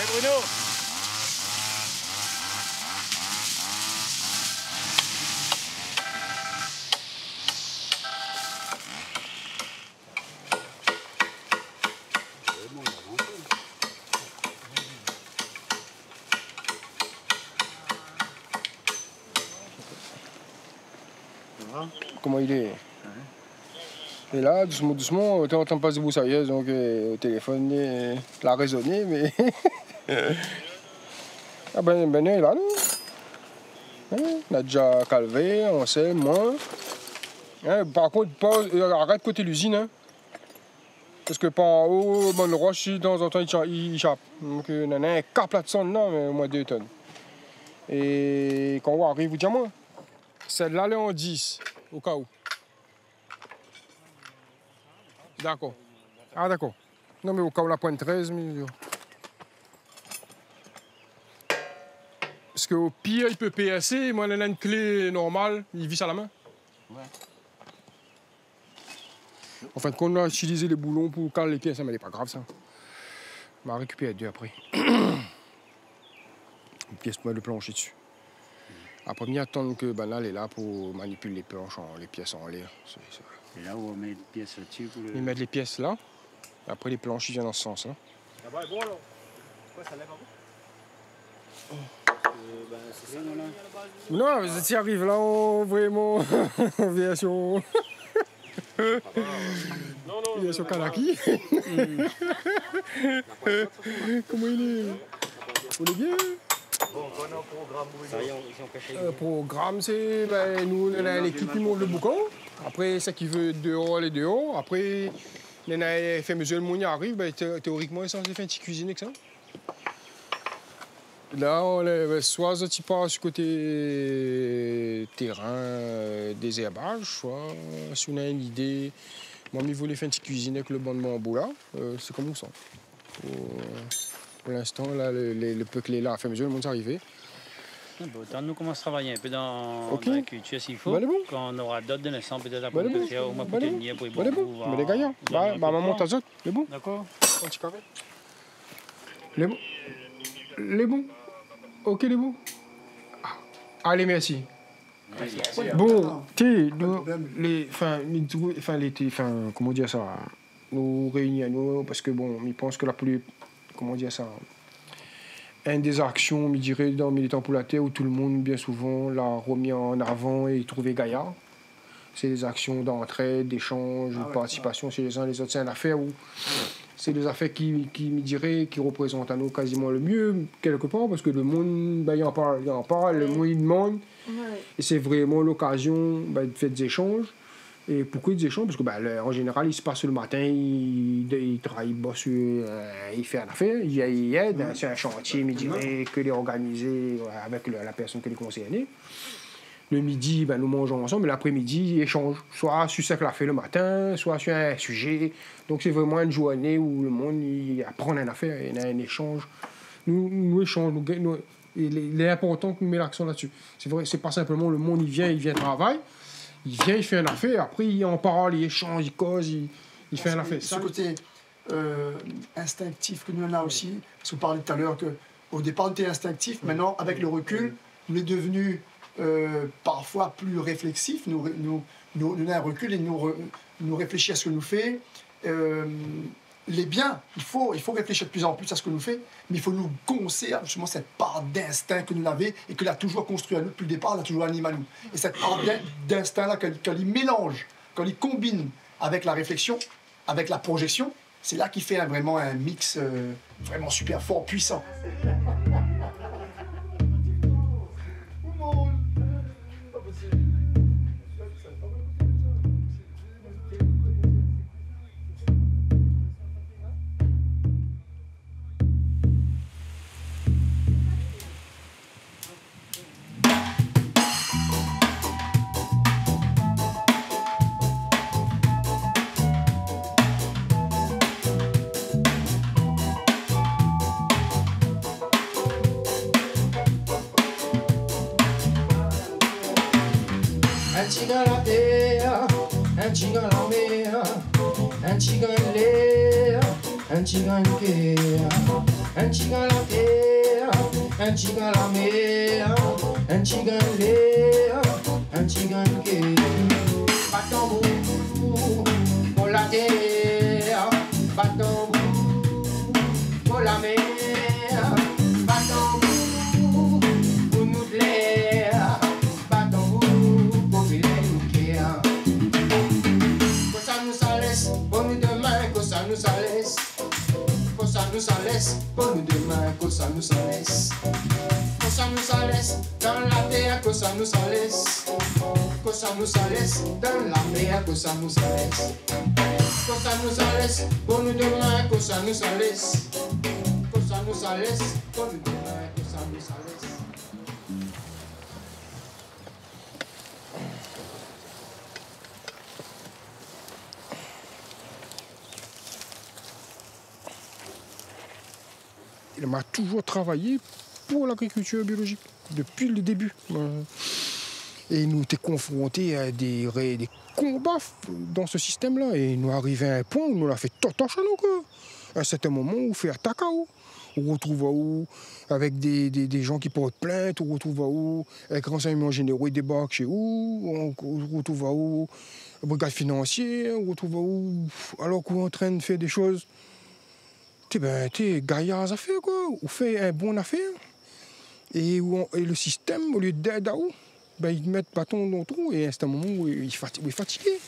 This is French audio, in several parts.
Bruno. Comment il est? Et là, doucement, doucement, tu n'entends pas de broussailleuse, donc au téléphone, il a raisonné, mais. Ah ben, il est là, nous. On a déjà calvé, on sait, moins. Par contre, arrête côté l'usine, hein. Parce que par en haut, le roche, de temps en temps, il échappe. Donc, il y en a un cap là-dessus, non, mais au moins 2 tonnes. Et quand on arrive, vous dites moi, celle-là, elle est en 10, au cas où. D'accord. Ah, d'accord. Non, mais au cas où la pointe 13, mais... Parce qu'au pire, il peut PSC. Moi, il a une clé normale. Il visse à la main. Ouais. En fin de compte, on a utilisé les boulons pour caler les pièces. Mais c'est pas grave, ça. On va récupérer 2 après. Une pièce pour mettre le plancher dessus. Après, on attendre que là, elle est là pour manipuler les planches, les pièces en l'air. Et là où on met les pièces là-dessus pour le... Ils mettent les pièces là. Après, les planches, ils viennent dans ce sens. Là. Ah bah, bon alors. Quoi, ça lève un peu? C'est ça, non, là? Non, mais si arrive là, vraiment, version... version Kanaki. Comment il est? On est bien? Bon, on a un programme où ils ont caché. Le programme, c'est nous, l'équipe qui monte le boucan. Après, ça qui veut dehors, les dehors. Après, il y en a fait mesure, le monde y arrive. Théoriquement, ils sont censés faire une petite cuisine avec ça. Là, on est soit tu pars sur côté terrain, désherbage, soit si on a une idée. Moi, il voulait faire une petite cuisine avec le banc de bambou là. C'est comme nous ça. Pour l'instant, là, le peu que là, à faire mesure, le monde est arrivé. Autant nous commence à travailler un peu dans Okay. la culture s'il faut. Bon. Quand on aura d'autres de naissance, peut-être après, on peut faire au moins pour tenir pour les bon. Mais les gars, maman, t'as autres, les bons. D'accord. Un petit café. Les bons. Les bons. Ok, les bons. Allez, merci. Bon, tu sais, comment dire ça, nous réunissons, parce que bon, je pense que la plus, comment dire ça, une des actions, je dirais, dans Militants pour la Terre, où tout le monde, bien souvent, l'a remis en avant et trouvé gaillard. C'est des actions d'entraide, d'échange, de participation chez les uns et les autres. C'est une affaire où c'est des affaires qui me dirait, qui représentent à nous quasiment le mieux, quelque part, parce que le monde, il en parle, le monde, il demande. Ouais. Et c'est vraiment l'occasion de faire des échanges. Et pourquoi des échanges? Parce que en général, il se passe le matin, il travaille, il bosse, il fait une affaire, il aide, c'est un chantier, il dirait que les organiser avec la personne qui est concernée. Le midi, nous mangeons ensemble, mais l'après-midi, ils échangent. Soit sur ce qu'il a fait le matin, soit sur un sujet. Donc, c'est vraiment une journée où le monde il apprend une affaire, il y a un échange. Nous échangeons. Il est important que nous mettions l'accent là-dessus. C'est vrai, c'est pas simplement le monde, il vient travailler, il vient, il fait une affaire, après, il en parle, il échange, il cause, il fait une affaire. Ce côté instinctif que nous on a aussi, parce que vous parliez tout à l'heure qu'au départ, on était instinctif, maintenant, avec le recul, on est devenu parfois plus réflexif, nous avons un recul et nous réfléchir à ce que nous fait. Les biens, il faut réfléchir de plus en plus à ce que nous fait, mais il faut nous conserver justement cette part d'instinct que nous avons et que l'a toujours construit à nous depuis le départ, l'a toujours animé à nous. Et cette part d'instinct-là, quand il mélange, quand il combine avec la réflexion, avec la projection, c'est là qu'il fait vraiment un mix vraiment super fort, puissant. Un chigan un petit gars la terre, un petit gars la mer, un petit gars l'air, un petit gars qui bat tambour pour la terre, bat tambour pour la mer, bat tambour pour nous l'air, bat tambour pour filer nous cœur. Que ça nous laisse pour nous demain, que ça nous laisse. Que ça nous laisse pour nous demain, que ça nous laisse. Que ça nous laisse dans la terre, que ça nous laisse. Que ça nous laisse dans la mer, que ça nous laisse. Que ça nous laisse pour nous demain, que ça nous laisse. Que ça nous laisse pour nous demain, que ça nous laisse. Il m'a toujours travaillé pour l'agriculture biologique, depuis le début. Et nous étions confrontés à des combats dans ce système-là. Et nous arrivons à un point où nous l'a fait totoche à nous, quoi. À un certain moment, on fait attaque à où. On retrouve à où avec des gens qui portent plainte, on retrouve à où avec renseignements généraux, ils débarquent chez où, on retrouve à où brigade financière, on retrouve à où alors qu'on est en train de faire des choses. T'es gaillard à faire, quoi. On fait un bon affaire. Et le système, au lieu d'aider à où, ils mettent bâton dans le trou et c'est un moment où il est fatigué.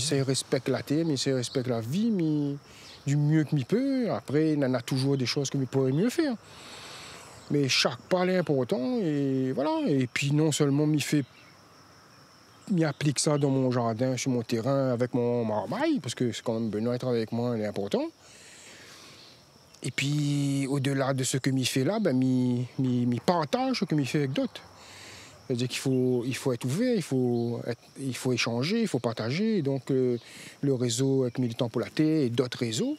Il respecte la terre, mais il respecte la vie, mais du mieux qu'il peut. Après, il y en a toujours des choses qu'il pourrait mieux faire. Mais chaque pas est important et voilà. Et puis non seulement il applique ça dans mon jardin, sur mon terrain, avec mon marmaille, parce que c'est quand même Benoît être avec moi, il est important. Et puis, au-delà de ce que m'y fait là, m'y partage ce que m'y fait avec d'autres. C'est-à-dire qu'il faut être ouvert, il faut échanger, il faut partager. Et donc, le réseau avec Militants pour la Terre et d'autres réseaux,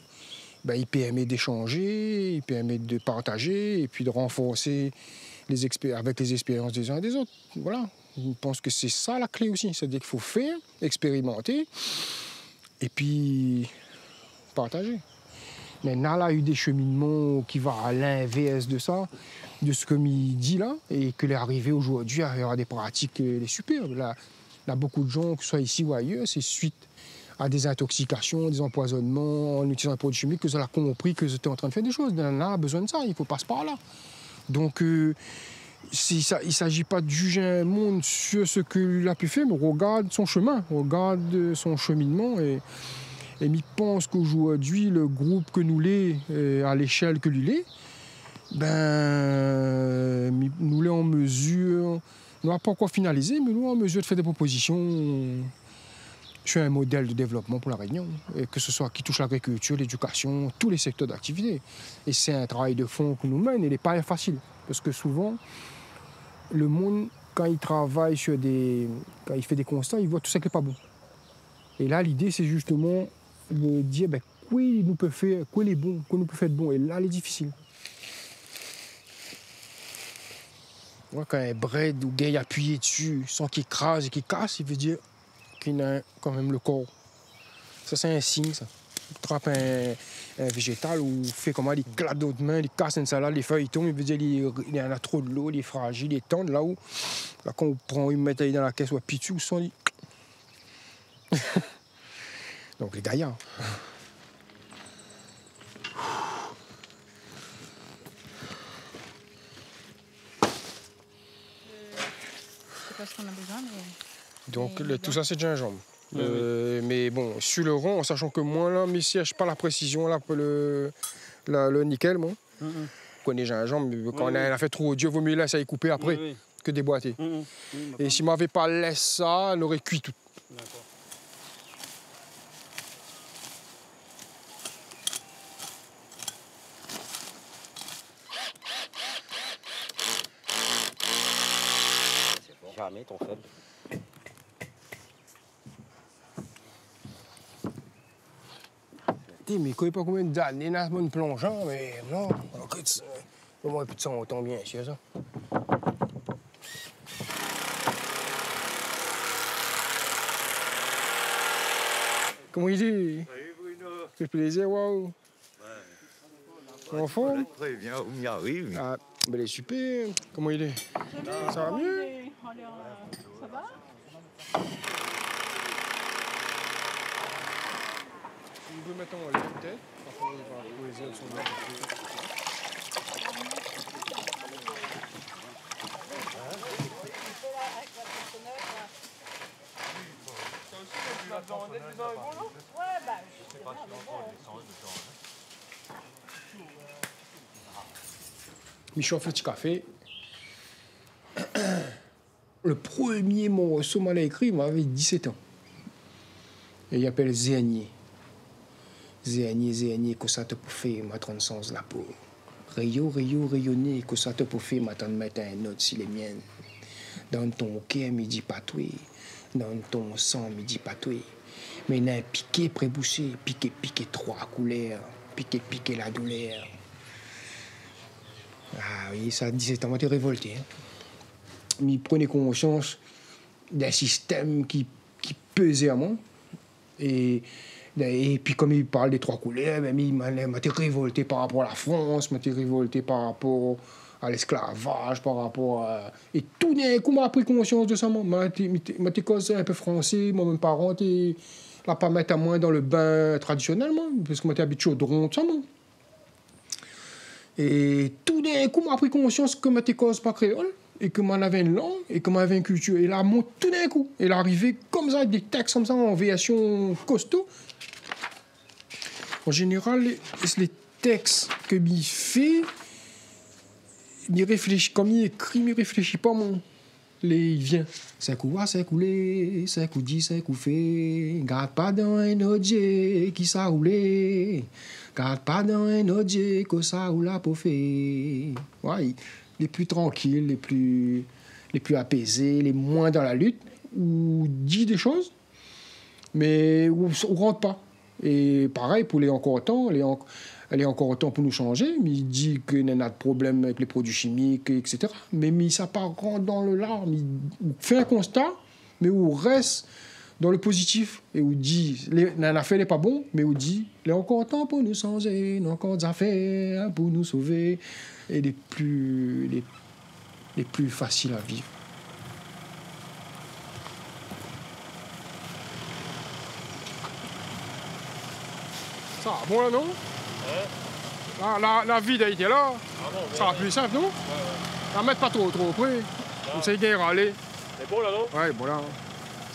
il permet d'échanger, il permet de partager et puis de renforcer avec les expériences des uns et des autres. Voilà. Je pense que c'est ça la clé aussi. C'est-à-dire qu'il faut faire, expérimenter et puis partager. Maintenant, là, il y a eu des cheminements qui vont à l'inverse de ça, de ce que m'y dit là, et que l'arrivée aujourd'hui à des pratiques les superbes. Là, beaucoup de gens, que ce soit ici ou ailleurs, c'est suite à des intoxications, des empoisonnements, en utilisant des produits chimiques, que vous avez compris que vous étiez en train de faire des choses. Il a besoin de ça, il faut passer par là. Donc, il ne s'agit pas de juger un monde sur ce qu'il a pu faire, mais regarde son chemin, regarde son cheminement. Et je pense qu'aujourd'hui, le groupe que nous l'est, à l'échelle que lui est, nous l'est en mesure, nous n'avons pas encore finalisé, mais nous sommes en mesure de faire des propositions sur un modèle de développement pour la Réunion, et que ce soit qui touche l'agriculture, l'éducation, tous les secteurs d'activité. Et c'est un travail de fond que nous menons, et il n'est pas facile, parce que souvent, le monde, quand il travaille quand il fait des constats, il voit tout ça qui n'est pas bon. Et là, l'idée, c'est justement de dire quoi il nous peut faire, quoi il est bon, quoi nous peut faire de bon. Et là, il est difficile. Quand un bread ou gars appuyé dessus sans qu'il crase et qu'il casse, il veut dire qu'il a quand même le corps. Ça, c'est un signe, ça. Il trappe un végétal ou fait comment, il claque d'autres mains, il casse une salade, les feuilles tombent, il veut dire qu'il y en a trop de l'eau, il est fragile, il est tendre. Là, quand on prend, il met dans la caisse ou à pitu, ou son lit. Donc, les gaillards. Je sais pas ce qu'on a besoin, mais... Donc, tout ça, c'est de gingembre. Mais bon, sur le rond, en sachant que moi, là, mais si je pas la précision, là, pour le nickel, moi. Je connais gingembre, quand on a fait trop dur, il vaut mieux laisser couper après que déboîter. Et si je m'avais pas laissé ça, on aurait cuit tout. D'accord. Jamais ton faible. Mais je ne sais pas combien d'années dans mon plongeant, mais non, écoute, au moins un peu de son tombe bien, c'est ça. Comment il est? Salut Bruno. Ça fait plaisir, waouh. En forme? Préviens, on y arrive. Ah, ben il est super. Comment il est? Ça va mieux? Ça va? On peut mettre en lait peut-être. Après, on va pour les autres sont bien. Michel fait du café. Le premier morceau m'a écrit, il m'avait 17 ans. Et il appelle Zéanier. Zéanier, que ça te peut faire, ma 30 sens la peau. Rayo, rayonner, que ça te peut faire, ma tante mettre un autre si les miennes. Dans ton cœur, me dit pas toi. Dans ton sang, me dit pas toi. Mais n'a piqué, prébouché, piqué, trois couleurs. Piqué, la douleur. Ah oui, ça, 17 ans, moi, t'es révolté. Hein. Il prenait conscience d'un système qui pesait à moi. Et puis, comme il parle des trois couleurs, ben, il m'a été révolté par rapport à la France, m'a été révolté par rapport à l'esclavage, par rapport à... Et tout d'un coup, m'a pris conscience de ça. M'a été causé un peu français, moi, mes parents, là, pas mettre à moi dans le bain traditionnellement, parce que moi, j'étais habitué au chaudron, tout ça, moi. Et tout d'un coup, m'a pris conscience que ma cause pas créole, et que m'en avait une langue, et que m'en avait une culture. Et là, tout d'un coup, elle arrivait comme ça, avec des textes comme ça, en variation costaud. En général, les textes que m'y fait, m'y réfléchit, comme il écrit, m'y réfléchit pas, mon. Il vient. C'est coup à, c'est coulé, c'est coup dit, c'est coup fait. Garde pas dans un objet qui ça roulé. Garde pas dans un objet que ça roule à pour faire. Ouais, les plus tranquilles, les plus apaisés, les moins dans la lutte, ou dit des choses, mais où on rentre pas. Et pareil pour les encore temps, elle est encore autant pour nous changer, mais il dit qu'il y a de problème avec les produits chimiques, etc. Mais ça part dans le larme, il fait un constat, mais où reste dans le positif, et où dit, l'affaire n'est pas bon, mais où dit, il y a encore temps pour nous changer, il y a encore des affaires pour nous sauver, et les plus faciles à vivre. Ça va, bon là, non? La vie d'Haïti là, ça va plus simple, non? La mettre pas trop près. On sait bien râler. C'est bon là, non? Ouais, bon là.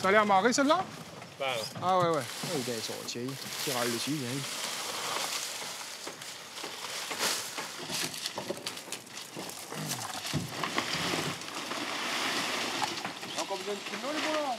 Ça allait amarrer celle-là? Ben, Ah ouais. Oh, il est sorti. Il râle dessus, bien. Encore besoin de piment, les bons là?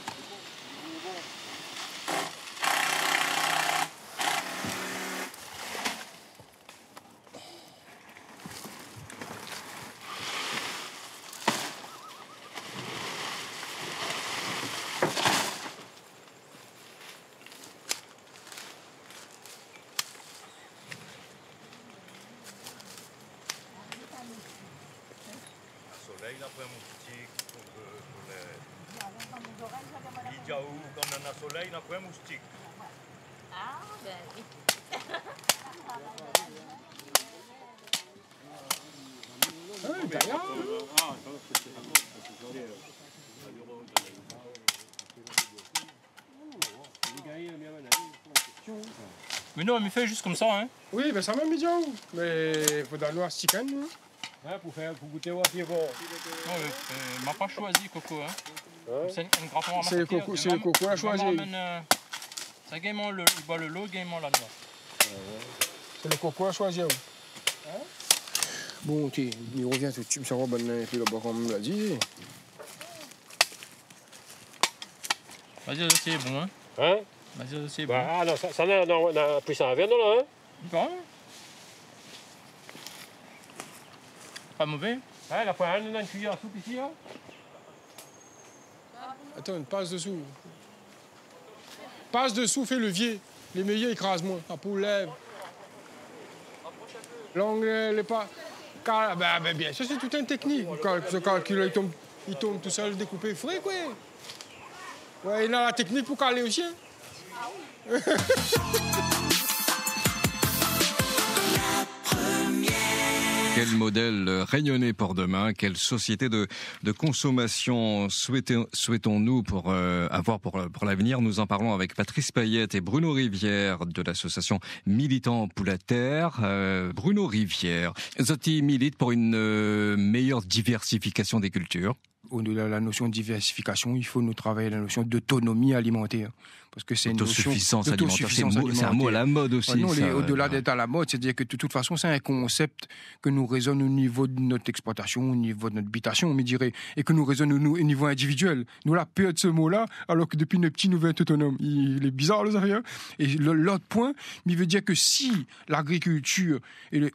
Soleil d'après mon moustique pour les Lidjaou, quand on a soleil d'après moustique. Ah, ben oui. mais non, mais fait juste comme ça, hein. Oui, ben ça m'a mis déjà où? Mais il faut dans l'ouest chicken, hein. Ouais, pour goûter au pied bon. On m'a pas choisi Coco. Hein. Ouais. C'est une grande forme. C'est le coco à choisir. C'est gaiement le boit le lot, gaiement la noix. C'est le coco à choisir. Hein? Bon, ok, il revient tout de suite, ça va, ben, et puis là-bas, comme on l'a dit. Vas-y, le dossier est bon, hein. Hein? Vas-y, le dossier est bon. Bah, ah non, ça n'a plus ça vient, non, là, hein? Bon. Pas mauvais. Ouais, la poêle, on a une cuillère à soupe ici, hein? Attends, une passe dessous. Passe dessous, fais levier. Les meilleurs écrasent moins. À pour lèvres. L'angle, les pas. Ben, bien sûr, c'est toute une technique. Ce calcul, il tombe tout seul découpé frais, quoi. Ouais, il a la technique pour caler aussi. Hein. Quel modèle rayonner pour demain? Quelle société de consommation souhaitons-nous pour avoir pour l'avenir? Nous en parlons avec Patrice Payette et Bruno Rivière de l'association Militants pour la Terre. Bruno Rivière, Zoti milite pour une meilleure diversification des cultures. Au-delà de la notion de diversification, il faut nous travailler la notion d'autonomie alimentaire. Parce que c'est une notion d'autosuffisance alimentaire. C'est un mot à la mode aussi. Non, au-delà d'être à la mode, c'est-à-dire que de toute façon, c'est un concept que nous résonne au niveau de notre exploitation, au niveau de notre habitation, on me dirait, et que nous résonne au niveau individuel. Nous, la peur de ce mot-là, alors que depuis nos petits, nous veut être autonomes. Il est bizarre, le rien. Et l'autre point, il veut dire que si l'agriculture,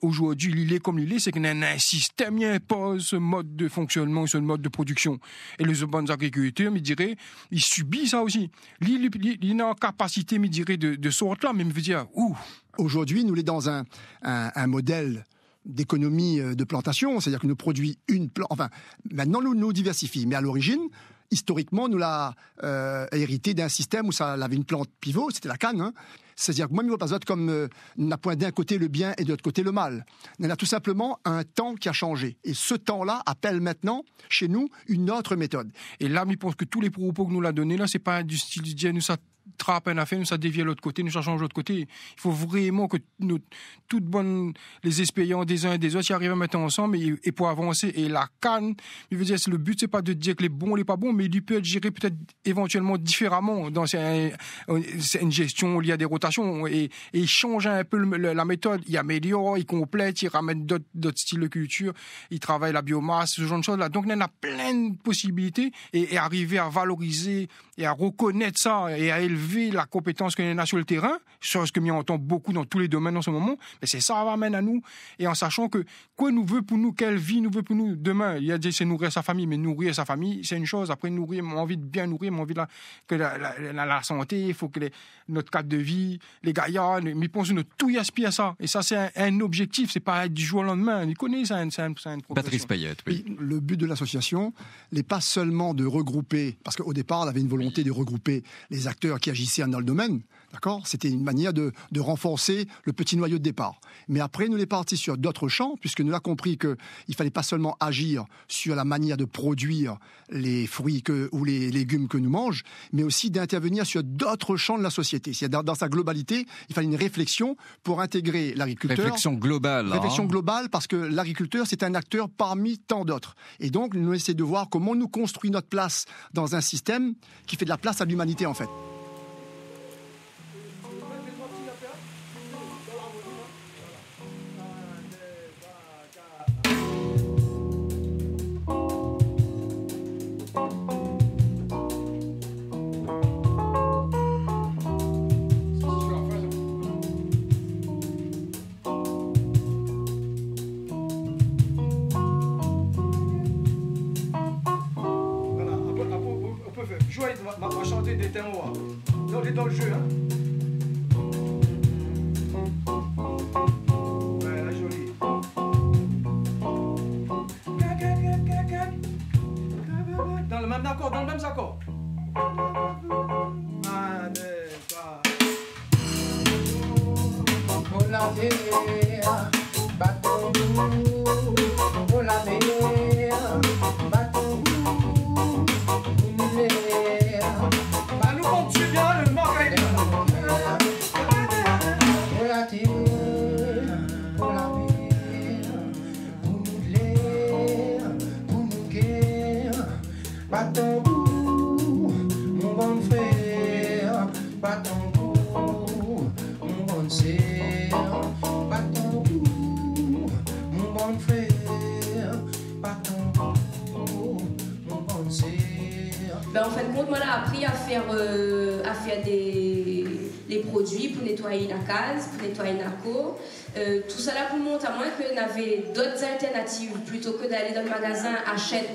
aujourd'hui, il est comme il est, c'est qu'il y a un système qui impose ce mode de fonctionnement, ce mode de production. Et les bonnes agriculteurs, me dirait, ils subissent ça aussi. Il est en capacité, me dirait, de sortir là, mais me veut dire, ouh. Aujourd'hui, nous sommes dans un modèle d'économie de plantation, c'est-à-dire que nous produisons une plante. Enfin, maintenant, nous diversifions. Mais à l'origine, historiquement, nous l'avons hérité d'un système où ça avait une plante pivot, c'était la canne. Hein. C'est-à-dire que moi, je me comme n'a point d'un côté le bien et de l'autre côté le mal. On a tout simplement un temps qui a changé. Et ce temps-là appelle maintenant, chez nous, une autre méthode. Et là, je pense que tous les propos que nous l'a donné, là, c'est pas du style Dieu, nous ça trappe un affaire, nous ça dévie à l'autre côté, nous ça change de l'autre côté. Il faut vraiment que toutes bonnes les expériences des uns et des autres y arrivent à mettre ensemble et pour avancer. Et la canne, il veut dire, le but c'est pas de dire que les bons, les pas bons, mais il peut être géré peut-être éventuellement différemment. Dans c'est une gestion liée à des rotations et il change un peu la méthode. Il améliore, il complète, il ramène d'autres styles de culture, il travaille la biomasse, ce genre de choses là. Donc il y en a plein de possibilités et arriver à valoriser et à reconnaître ça et à élever la compétence qu'on a sur le terrain, chose que m'y entend beaucoup dans tous les domaines en ce moment, mais c'est ça qui amène à nous, et en sachant que quoi nous veut pour nous, quelle vie nous veut pour nous demain. Il y a dit c'est nourrir sa famille, mais nourrir sa famille c'est une chose, après nourrir, envie de bien nourrir, envie de que la santé, il faut que notre cadre de vie, les gaillards, mais pensons nous tout y aspire à ça, et ça c'est un objectif, c'est pas du jour au lendemain, il connaît ça, c'est une progression. Patrice Payette, oui. Le but de l'association n'est pas seulement de regrouper, parce qu'au départ on avait une volonté de regrouper les acteurs qui agissaient dans le domaine, d'accord ? C'était une manière de renforcer le petit noyau de départ. Mais après, nous sommes partis sur d'autres champs, puisque nous avons compris qu'il ne fallait pas seulement agir sur la manière de produire les fruits ou les légumes que nous mangeons, mais aussi d'intervenir sur d'autres champs de la société. C'est-à-dire dans sa globalité, il fallait une réflexion pour intégrer l'agriculteur. Réflexion globale. Réflexion globale, parce que l'agriculteur, c'est un acteur parmi tant d'autres. Et donc, nous essayons de voir comment nous construisons notre place dans un système qui fait de la place à l'humanité, en fait. Jouer, on va chanter des thèmes. On est dans le jeu, hein. Ouais, la jolie. Dans le même accord, dans le même accord. Un, deux, trois. Pour la terre, bateau-nous. Pour la terre, bateau-nous. Bah, nous compte tu bien, le manque avec nous. Pour la terre, pour la mer, pour nous l'air, pour nous guerre. Bateau-nous, mon bon frère. Bateau-nous, mon bon sœur. Bateau-nous, mon bon frère. Bateau-nous, mon bon sœur. Ben, en fin de compte, moi, j'ai appris à faire les produits pour nettoyer la case, pour nettoyer la cour. Tout ça là pour montrer à moi qu'on avait d'autres alternatives plutôt que d'aller dans le magasin, acheter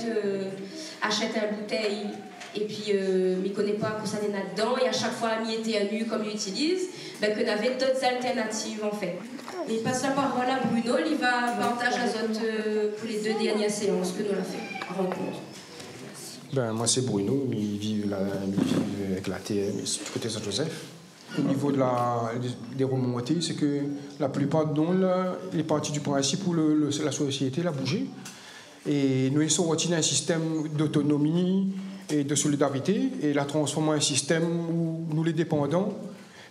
une bouteille et puis m'y connaît pas que ça n'est là-dedans et à chaque fois m'y était à nu comme il utilise, ben, qu'on avait d'autres alternatives en fait. Il passe la parole à Bruno, il va partager azote pour les 2 dernières séances que nous avons fait à rencontre. Ben, moi, c'est Bruno, il vit avec la TM, du côté Saint-Joseph. au niveau des remontées, c'est que la plupart d'entre nous, il est parti du principe où la société a bougé. Et nous sommes sortis d'un système d'autonomie et de solidarité et la transformé en un système où nous les dépendants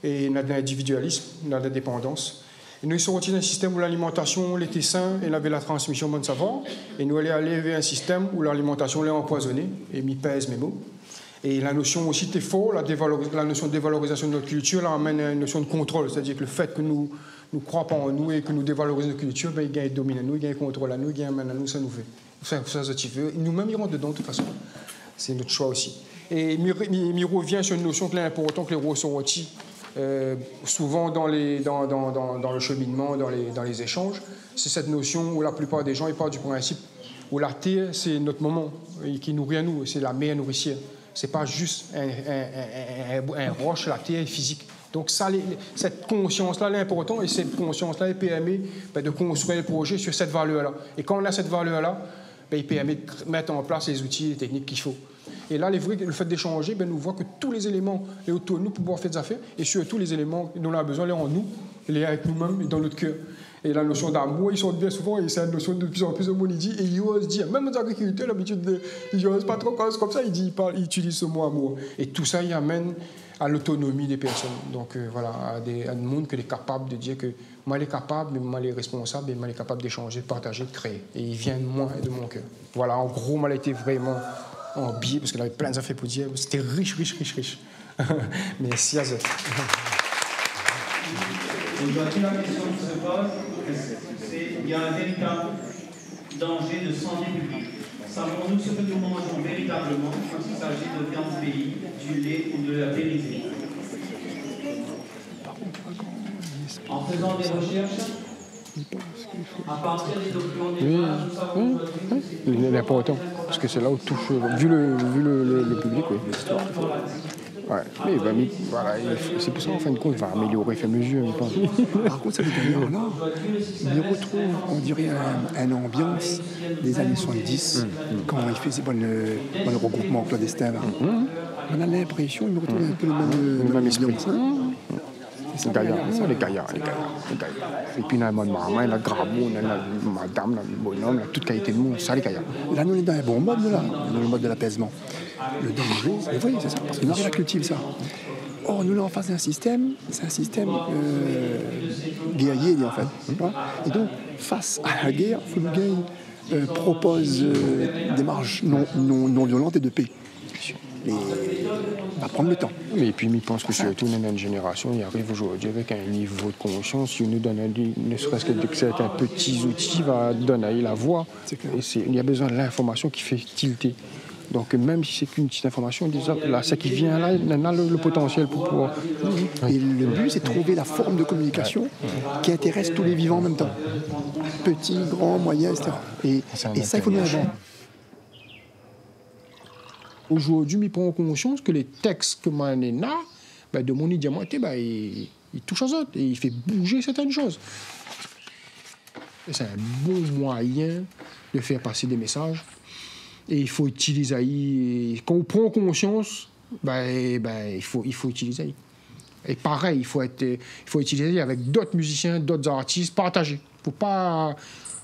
et on a de l'individualisme, on a de la dépendance. Et nous sommes sortis d'un système où l'alimentation était saine et on avait la transmission de savoir. Et nous allons aller vers un système où l'alimentation est empoisonnée, et m'y pèse mes mots. Et la notion aussi était forte, la notion de dévalorisation de notre culture, là, amène à une notion de contrôle. C'est-à-dire que le fait que nous ne croyons pas en nous et que nous dévalorisons notre culture, ben, il gagne domine à nous, il gagne contrôle à nous, il gagne main à nous, ça nous fait. Ça, nous-mêmes, ils rentrent dedans de toute façon. C'est notre choix aussi. Et il revient sur une notion que l'important que les rois sont ressortis souvent dans le cheminement, dans les échanges. C'est cette notion où la plupart des gens ils partent du principe où la terre, c'est notre moment qui nourrit à nous, c'est la meilleure nourricière. Ce n'est pas juste un roche, la terre est physique. Donc ça, cette conscience-là, l'important, et cette conscience-là, il permet de construire le projet sur cette valeur-là. Et quand on a cette valeur-là, il permet de mettre en place les outils et les techniques qu'il faut. Et là, le fait d'échanger, nous voit que tous les éléments sont autour de nous pour pouvoir faire des affaires, et surtout les éléments dont on a besoin, les en nous, les avec nous-mêmes et dans notre cœur. Et la notion d'amour, ils sortent bien souvent, et c'est une notion de plus en plus de monde, il dit, et ils osent dire, même les agriculteurs, l'habitude, ils n'osent pas trop comme ça, ils utilisent ce mot amour. Et tout ça, il amène à l'autonomie des personnes. Donc voilà, à un monde qui est capable de dire que moi, il est capable, mais moi, il est responsable, et moi, il est capable d'échanger, de partager, de créer. Et il vient de moi et de mon cœur. Voilà, en gros, moi, il était vraiment en biais, parce qu'il avait plein d'affaires pour dire, c'était riche. Merci à vous. Aujourd'hui, la question qui se pose, c'est il y a un véritable danger de santé publique. Savons-nous ce que nous mangeons véritablement quand il s'agit de viande pays, du lait ou de la périphérie? En faisant des recherches, à partir des documents d'État, nous savons aujourd'hui que c'est important, parce que c'est là où touche, vu le public, oui. Ouais. Mais voilà, c'est pour ça, en fin de compte, il va améliorer, faire mesure. Par contre, ça veut dire là, il retrouve, on dirait, une ambiance des années 70, quand il faisait le regroupement clandestin. On a l'impression qu'il retrouve un peu le même esprit. C'est gaillard, les gaillards. Et puis, on a le maman, la graboune, la madame, le bonhomme, toute qualité de monde, ça, les gaillards. Là, nous, on est dans un bon mode, là, dans le mode de l'apaisement. Le danger, oui, c'est ça, parce que nous, on cultive ça. Or, nous, là, en face d'un système, c'est un système guerrier, en fait. Et donc, face à la guerre, il faut que nous propose des marges non violentes et de paix. Et on va prendre le temps. Et puis, je pense que surtout, dans notre génération, il arrive aujourd'hui avec un niveau de conscience, si on nous donne, ne serait-ce que certains petits outils, va donner la voix. Et il y a besoin de l'information qui fait tilter. Donc, même si c'est qu'une petite information, déjà, là, ce qui vient là, on a le potentiel pour pouvoir. Et le but, c'est de trouver la forme de communication qui intéresse tous les vivants en même temps. Petits, grands, moyens, etc. Et ça, il faut nous avoir. Aujourd'hui, je prends conscience que les textes que moi ai, de mon diamanté, il touche aux autres et il fait bouger certaines choses. Et c'est un bon moyen de faire passer des messages. Et il faut utiliser. Quand on prend conscience, il faut utiliser. Et pareil, il faut utiliser avec d'autres musiciens, d'autres artistes, partager. Il ne faut pas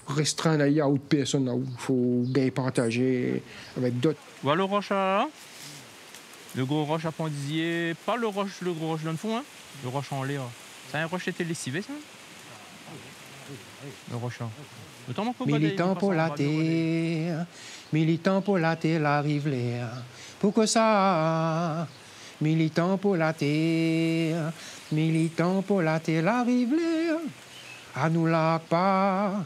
restreindre à d'autres personnes. Il faut partager avec d'autres. Voilà le roche là. Le gros roche à Pondizier. Pas le gros roche dans le fond, hein. Le roche en l'air. C'est un roche qui était lessivé, ça. Le roche là. Militant pour la terre, militant pour la terre, la rivelaire. Pourquoi ça? Militant pour la terre, militant pour la terre, la rivelaire. À nous la pas,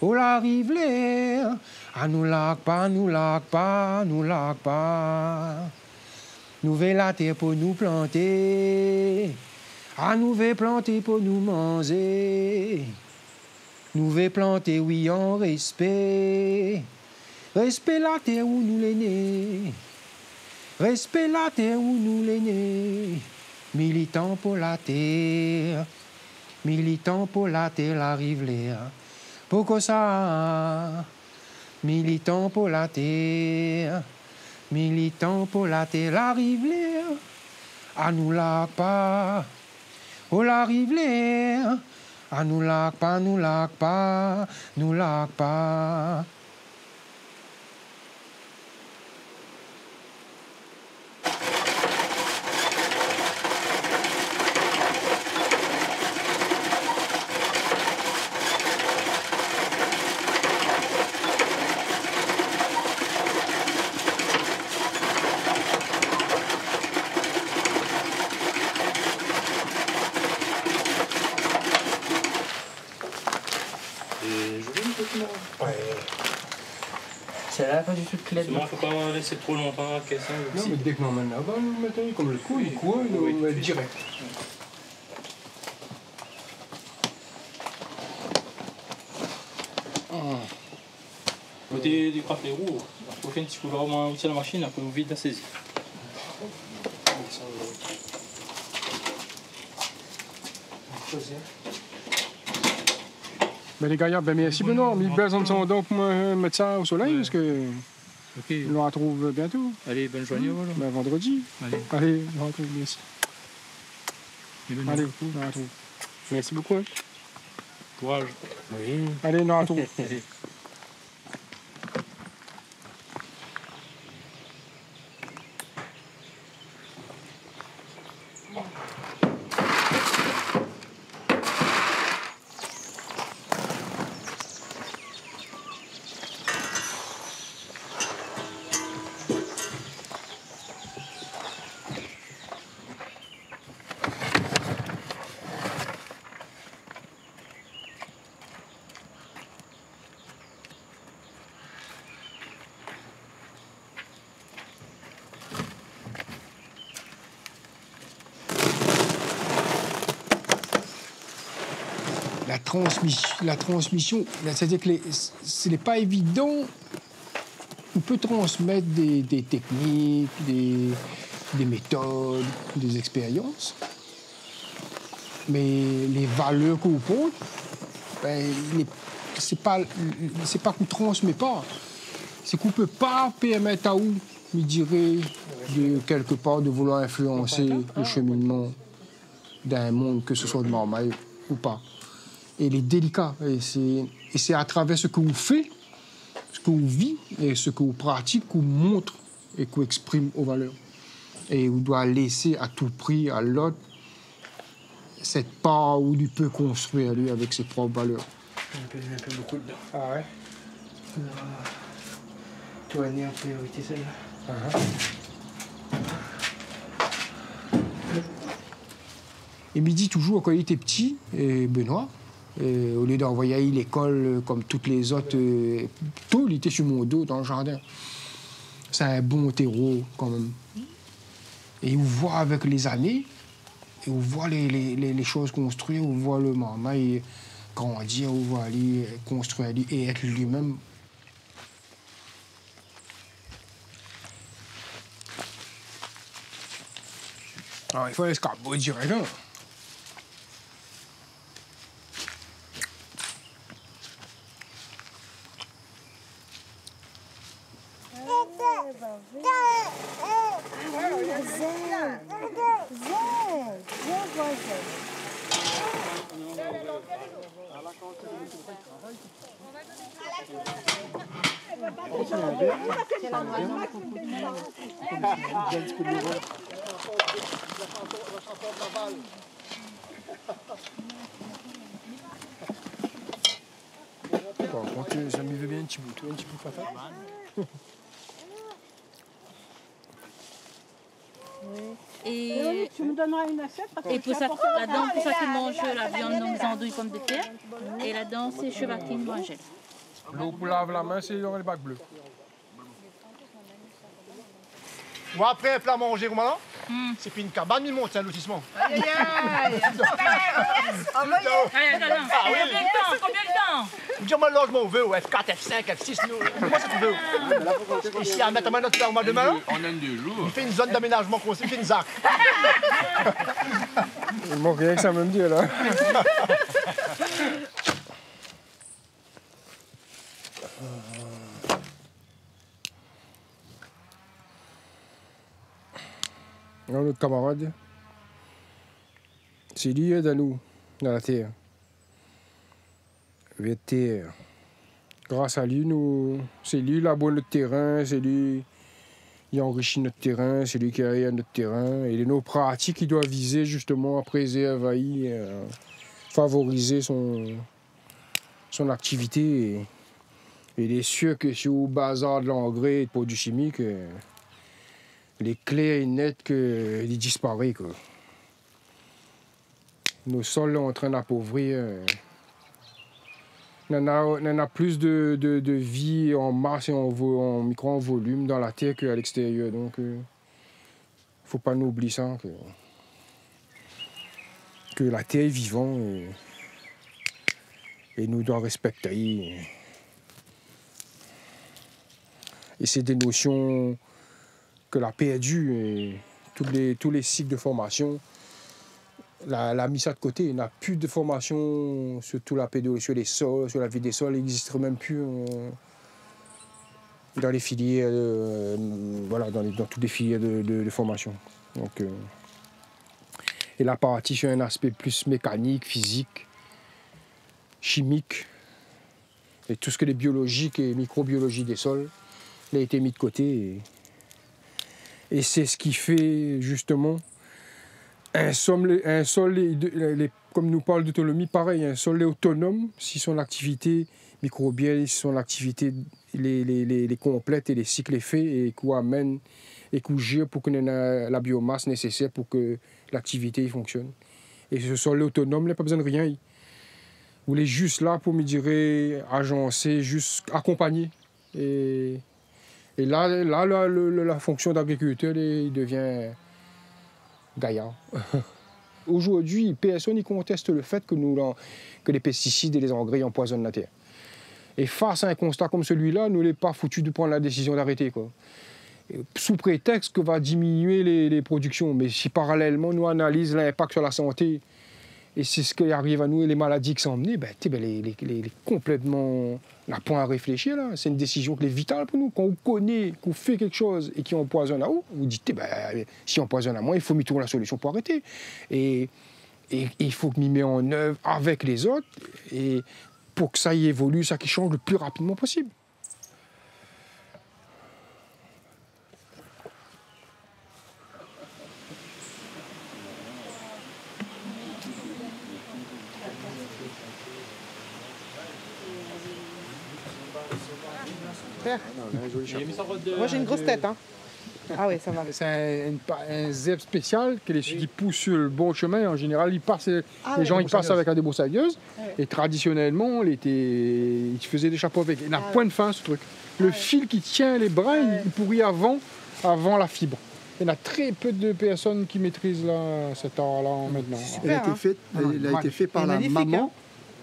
oh la rivelaire. À nous la pas, nous la pas, nous la pas. Nous veillons la terre pour nous planter. À nous veillons planter pour nous manger. Nous veillons planter, oui, en respect. Respect la terre où nous l'aînés. Respect la terre où nous l'aînés. Militant pour la terre. Militant pour la terre, la rivelaire. Pourquoi ça? Militant pour la terre. Militant pour la terre, la rivelaire. À nous la pas. pour la rivière. Ah, nous lac pas, nous lac pas, nous lac pas. C'est là pas du tout clair. Il faut pas laisser trop longtemps la caisse. Non, mais dès que l'on emmène là-bas, maintenant, comme le coup, il court, il va être direct. Mettez des grappes les roues. Après, vous faites un petit coup vraiment utile à la machine, après vous vide la saisie. Mais les gars, ben merci Benoît, mais besoin de son don pour mettre ça au soleil, parce que on le retrouve bientôt. Allez, bonne journée. Voilà. Ben, vendredi. Allez, on le retrouve, merci. Allez, on le retrouve. Merci beaucoup. Hein. Courage. Oui. Allez, on le retrouve. La transmission, c'est-à-dire que ce n'est pas évident. On peut transmettre des techniques, des méthodes, des expériences, mais les valeurs qu'on porte, ben, c'est pas qu'on ne transmet pas, c'est qu'on ne peut pas permettre à où, je dirais, de quelque part de vouloir influencer le cheminement d'un monde, que ce soit de Marmaille ou pas. Et il est délicat. Et c'est à travers ce que vous faites, ce que vous vivez et ce que vous pratiquez, qu'on montre et qu'on exprime aux valeurs. Et on doit laisser à tout prix à l'autre cette part où il peut construire lui avec ses propres valeurs. Un peu beaucoup dedans. Ah ouais? Toi, né en priorité celle-là. Il me dit toujours, quand il était petit, Benoît, au lieu d'envoyer à l'école comme toutes les autres, tout, il était sur mon dos dans le jardin. C'est un bon terreau quand même. Et on voit avec les années, et on voit les choses construire, on voit le Marmaille grandir, on voit aller construire et être lui-même. Alors, il faut l'escargot direct là. Ça me veut bien un petit bout papa. Et tu me donneras une assiette parce que et pour ça, là-dedans, pour ça qu'ils mangent la viande dans les andouilles pommes de terre. Et là-dedans, c'est chevatine d'Angèle. L'eau pour laver la main, c'est dans les bacs bleus. Moi, après un plat mangé, comment là? C'est puis une cabane, il monte, c'est un lotissement. Aïe, aïe, aïe! Combien de temps? Dis-moi le logement, on veut, F4, F5, F6, nous. Moi, c'est tu veux. Ici, à mettre à main notre ferme demain, on a 2 jours. il fait une zone d'aménagement qu'on il fait une ZAC. Il manque rien que ça me dit, là. Là, notre camarade, C'est lui qui aide à nous, dans la terre. La terre. Grâce à lui, c'est lui qui labore notre terrain, c'est lui qui enrichit notre terrain, c'est lui qui aère notre terrain. Et nos pratiques qui doivent viser justement à préserver, favoriser son activité. Et il est sûr que sur le bazar de l'engrais et de produits chimiques, il est clair et net qu'il disparaît, quoi. Nos sols sont en train d'appauvrir. On a plus de vie en masse et en micro en volume dans la terre qu'à l'extérieur. Donc, il ne faut pas nous oublier ça, que la terre est vivante et nous devons respecter. Et c'est des notions que l'on a perdues. Et tous les cycles de formation, l'a mis ça de côté. Il n'y a plus de formation sur tout la pédologie, sur les sols, sur la vie des sols. Il n'existe même plus dans les filières, voilà, dans toutes les filières de formation. Donc, et la partie sur un aspect plus mécanique, physique, chimique, et tout ce que les biologiques et microbiologie des sols, il a été mis de côté. Et c'est ce qui fait justement un sol, comme nous parle d'autonomie, pareil, un sol est autonome si son activité microbienne, si son activité les complète et les cycles est fait et qu'on amène et qu'on gère pour qu'on ait la biomasse nécessaire pour que l'activité fonctionne. Et ce sol est autonome, il n'a pas besoin de rien. Il est juste là pour me dire agencer, juste accompagner. Et là la fonction d'agriculteur il devient gaillard. Aujourd'hui, personne ne conteste le fait que les pesticides et les engrais empoisonnent la terre. Et face à un constat comme celui-là, nous n'sommes pas foutus de prendre la décision d'arrêter, quoi. Sous prétexte que va diminuer les productions. Mais si parallèlement nous analysons l'impact sur la santé, et c'est ce qui arrive à nous et les maladies qui sont emmenées, complètement, on n'a pas à réfléchir là. C'est une décision qui est vitale pour nous. Quand on connaît qu'on fait quelque chose et qu'on empoisonne à haut, vous dites, si on empoisonne à moi, il faut m'y trouver la solution pour arrêter. Et il faut que m'y mette en œuvre avec les autres et pour que ça y évolue, ça qui change le plus rapidement possible. Moi j'ai une grosse tête, hein. Ah oui, ça va. C'est un zèbre spécial qui pousse sur le bon chemin. En général, les gens ils passent avec la débroussailleuse. Et traditionnellement, ils faisaient des chapeaux avec. Il n'a point de fin, ce truc. Le fil qui tient les brins, il pourrit avant la fibre. Il y a très peu de personnes qui maîtrisent cet art-là maintenant. Il a été fait par la maman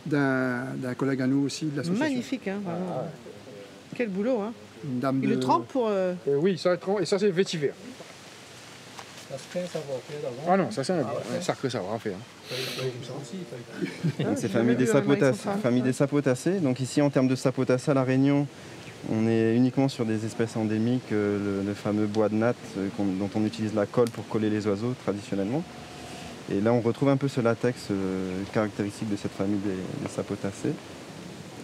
d'un collègue à nous aussi de l'association. Magnifique, hein, vraiment. Quel boulot, hein. Il le trempe pour... Oui, ça trempe, et ça c'est vétiver. Ça se fait savoir-faire d'avant. Ah non, ça c'est un sacré savoir-faire. C'est famille des sapotacées. Donc ici, en termes de sapotacées à La Réunion, on est uniquement sur des espèces endémiques, le fameux bois de natte dont on utilise la colle pour coller les oiseaux traditionnellement. Et là, on retrouve un peu ce latex caractéristique de cette famille des sapotacées.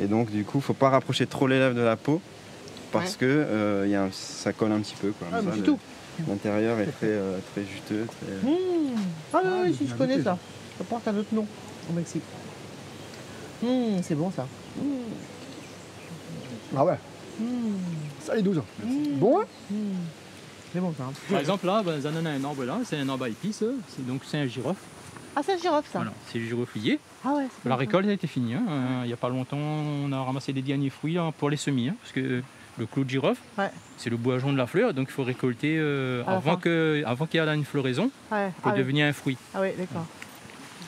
Et donc, du coup, il ne faut pas rapprocher trop les lèvres de la peau parce que ça colle un petit peu, quoi. Ah, mais c'est tout. L'intérieur est très juteux. Très... Ah oui, si je connais ça. Ça porte un autre nom au Mexique. C'est bon ça. Ah ouais. Ça les 12 ans. Bon, hein. C'est bon ça. Par exemple, là, ça donne un arbre là, c'est un arbre à épices, donc c'est un girofle. Ah, c'est un girofle ça. Voilà, c'est le giroflier. Ah ouais. La récolte a été finie. Il n'y a pas longtemps, on a ramassé les derniers fruits là, pour les semis, parce que le clou de girofle, c'est le bourgeon de la fleur, donc il faut récolter avant qu'il y ait une floraison pour devenir un fruit. Ah oui, d'accord.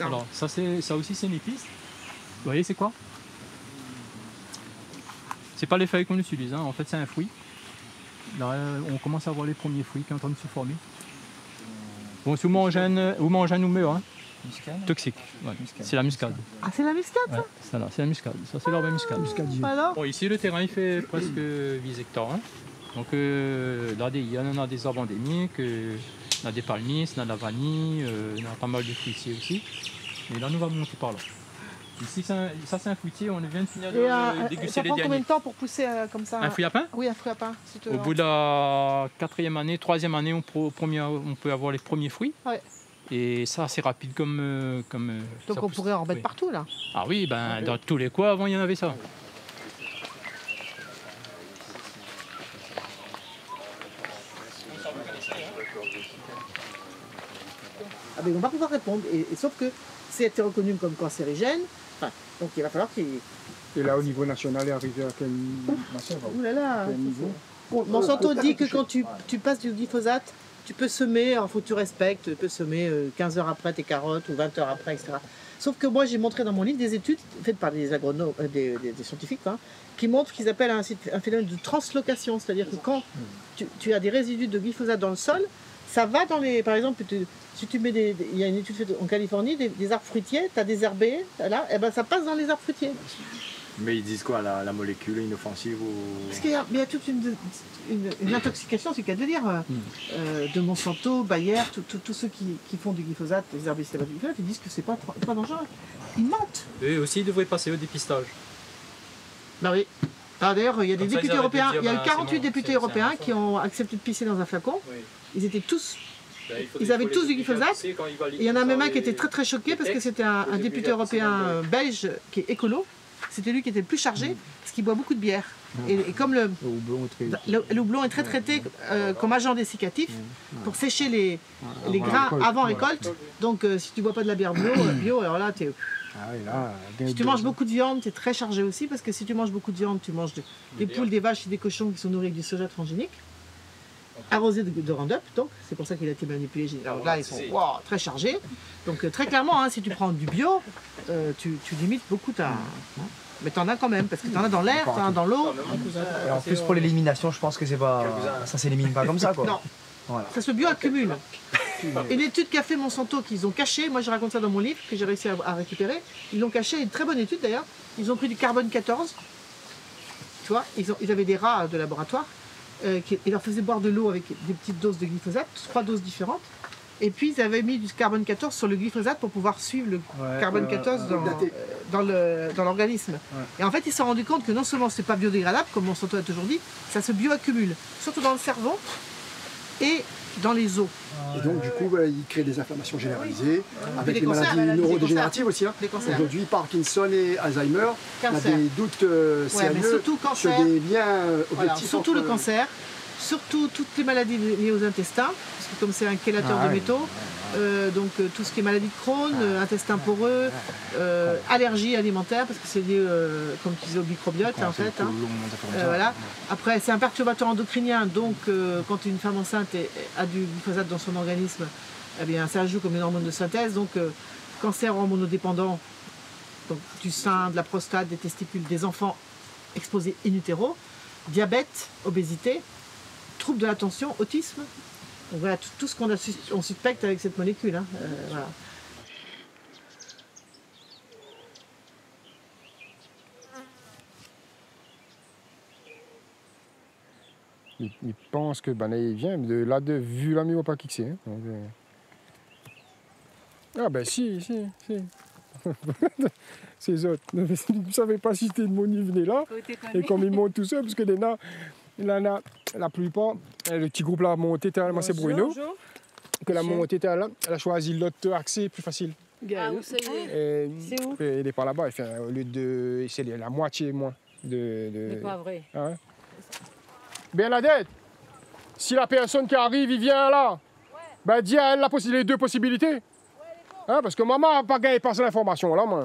Alors, ça aussi, c'est une épice. Vous voyez, c'est quoi? C'est pas les feuilles qu'on utilise, en fait, c'est un fruit. Là, on commence à voir les premiers fruits qui sont en train de se former. Bon, si vous mangez un humeur, toxique. Ouais. C'est la muscade. Ah, c'est la muscade, ça? Ça, c'est la muscade. Ça, c'est l'arbre muscade. Alors bon, ici, le terrain, il fait presque 8 hectares. Donc, là, il y en a des arbres endémiques, on a des palmiers, on a de la vanille, on a pas mal de fruitiers aussi. Et là, nous va monter par là. Ici, ça c'est un fruitier, on vient de finir Et, de déguster ça les prend derniers. combien de temps pour pousser comme ça? Un fruit à pain? Oui, un fruit à pain. Au bout de la 4e année, 3e année, on peut avoir les premiers fruits. Ouais. Et ça, c'est rapide comme Donc ça on pousse. pourrait en mettre Oui. partout là. Ah oui, ben, dans tous les coins, avant, il y en avait ça. Ah ben, on va pouvoir répondre. Et sauf que c'est été reconnu comme cancérigène. Enfin, donc il va falloir qu'il... Et là, au niveau national, est arrivé à quel Ouh là là. quel niveau? Monsanto dit que quand tu passes du glyphosate, tu peux semer, il faut que tu respectes, tu peux semer 15 heures après tes carottes ou 20 heures après, etc. Sauf que moi, j'ai montré dans mon livre des études faites par des agronomes, des scientifiques, hein, qui montrent ce qu'ils appellent un phénomène de translocation. C'est-à-dire que quand tu as des résidus de glyphosate dans le sol, ça va dans les... Par exemple, si tu mets il y a une étude faite en Californie, des arbres fruitiers, tu as désherbé, là, et ben ça passe dans les arbres fruitiers. Mais ils disent quoi, la molécule inoffensive ou... Parce qu'il y a toute une intoxication, c'est le cas de le dire, de Monsanto, Bayer, tous ceux qui font du glyphosate, les herbicides du glyphosate, ils disent que c'est pas dangereux. Ils mentent. Et aussi, ils devraient passer au dépistage. Bah oui. Alors d'ailleurs, il y a des Comme ça, députés ils arrêtent de européens, dire, il y a eu bah, 48 c'est bon, députés c'est européens un qui ont accepté de pisser dans un flacon. Oui. Ils étaient tous... Ben, Ils avaient tous du glyphosate. Et il y en a même un qui était très très choqué parce que c'était un député européen belge qui est écolo. C'était lui qui était le plus chargé parce qu'il boit beaucoup de bière. Et comme le houblon est très traité comme agent dessiccatif pour sécher les grains avant récolte. Donc si tu bois pas de la bière bio, alors là, si tu manges beaucoup de viande, tu es très chargé aussi parce que si tu manges beaucoup de viande, tu manges des poules, des vaches et des cochons qui sont nourris avec du soja transgénique. Arrosé de Roundup, donc c'est pour ça qu'il a été manipulé. Alors là, ils sont très chargés. Donc très clairement, hein, si tu prends du bio, tu limites beaucoup ta... Mais t'en as quand même, parce que t'en as dans l'air, t'en as dans l'eau. Et en plus pour l'élimination, je pense que c'est pas... ça s'élimine pas comme ça quoi. Non, voilà. Ça se bioaccumule. Une étude qu'a fait Monsanto, qu'ils ont caché, moi je raconte ça dans mon livre, que j'ai réussi à récupérer, ils l'ont caché, une très bonne étude d'ailleurs, ils ont pris du carbone 14, tu vois, ils avaient des rats de laboratoire, ils leur faisaient boire de l'eau avec des petites doses de glyphosate, 3 doses différentes. Et puis ils avaient mis du carbone 14 sur le glyphosate pour pouvoir suivre le carbone 14 dans l'organisme. Ouais. Et en fait, ils se sont rendus compte que non seulement c'est pas biodégradable, comme Monsanto a toujours dit, ça se bioaccumule, surtout dans le cerveau et dans les os. Et donc du coup, il crée des inflammations généralisées, avec les maladies neurodégénératives aussi. Hein. Aujourd'hui, Parkinson et Alzheimer, on a des doutes sérieux sur des liens objectifs. Surtout le cancer. Surtout toutes les maladies liées aux intestins, parce que comme c'est un chélateur de métaux, donc tout ce qui est maladie de Crohn, intestin poreux, allergie alimentaire, parce que c'est lié, comme tu disais, au microbiote en fait. Hein. Voilà. Après, c'est un perturbateur endocrinien, donc quand une femme enceinte a du glyphosate dans son organisme, eh bien, ça joue comme une hormone de synthèse, donc cancer hormonodépendant, donc du sein, de la prostate, des testicules, des enfants exposés in utero, diabète, obésité, troubles de l'attention, autisme. Donc voilà, tout ce qu'on suspecte avec cette molécule. Hein. Voilà. Il pense que il vient de là de vu la mieux pas qui c'est. Hein. Donc, ah ben si. Ces autres. Ils ne savaient pas si c'était de mon ils venaient là. Et comme ils montent tout seuls, parce que la plupart, le petit groupe là a monté, moi c'est Bruno. Que la montée était là, elle a choisi l'autre accès plus facile. Ah, où c'est où? Il est par là-bas, il fait au lieu de. C'est la moitié moins de. C'est pas vrai. Ah ouais. Bernadette, si la personne qui arrive, il vient là, ben dis à elle les deux possibilités. Hein, parce que maman n'a pas gagné par cette information là, moi.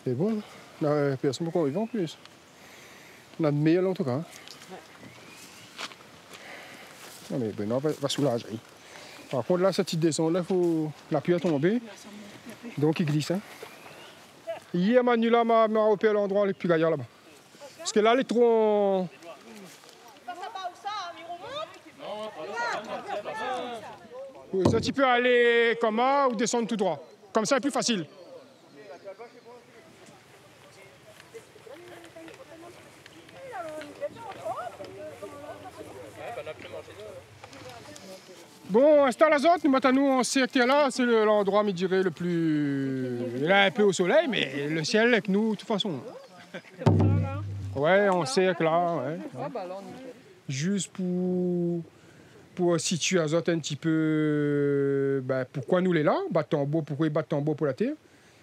C'est bon, la personne pour qu'on y va en plus. On a de meilleurs en tout cas. Ouais. Non, mais Benoît va soulager. Par contre, là, cette petite descente, là, la pluie a tombé. Donc, il glisse. Hein. Hier, Manula m'a repéré l'endroit le plus gaillard là-bas. Parce que là, les troncs. Ça, tu peux aller comme ça ou descendre tout droit. Comme ça, c'est plus facile. Bon, installe azote, nous on sait que là, c'est l'endroit, je dirais, le plus... Là, un peu au soleil, mais le ciel avec nous, de toute façon. Ouais, on sait que là, ouais. Juste pour situer azote un petit peu, ben, pourquoi nous les là, Bat-Tambour, pourquoi Bat-Tambour pour la terre.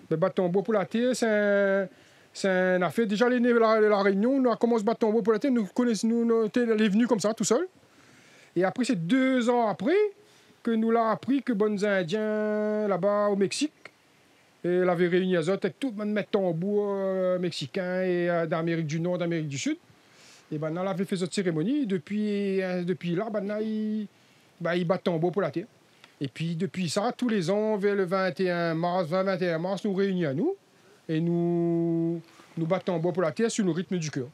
Ben, Bat-Tambour pour la terre, c'est un affaire. Déjà, la Réunion, nous avons commencé Bat-Tambour pour la terre, nous connaissons, nous, elle est venue comme ça, tout seul. Et après, c'est 2 ans après que nous l'avons appris que bons Indiens là-bas au Mexique l'avaient réuni azote avec tout le monde tambour mexicain et d'Amérique du Nord, d'Amérique du Sud. Et ben, on avait fait cette cérémonie. Depuis là, ben, ils battent tambour pour la terre. Et puis, depuis ça, tous les ans, vers le 21 mars, nous réunissons à nous. Et nous battons tambour pour la terre sur le rythme du cœur.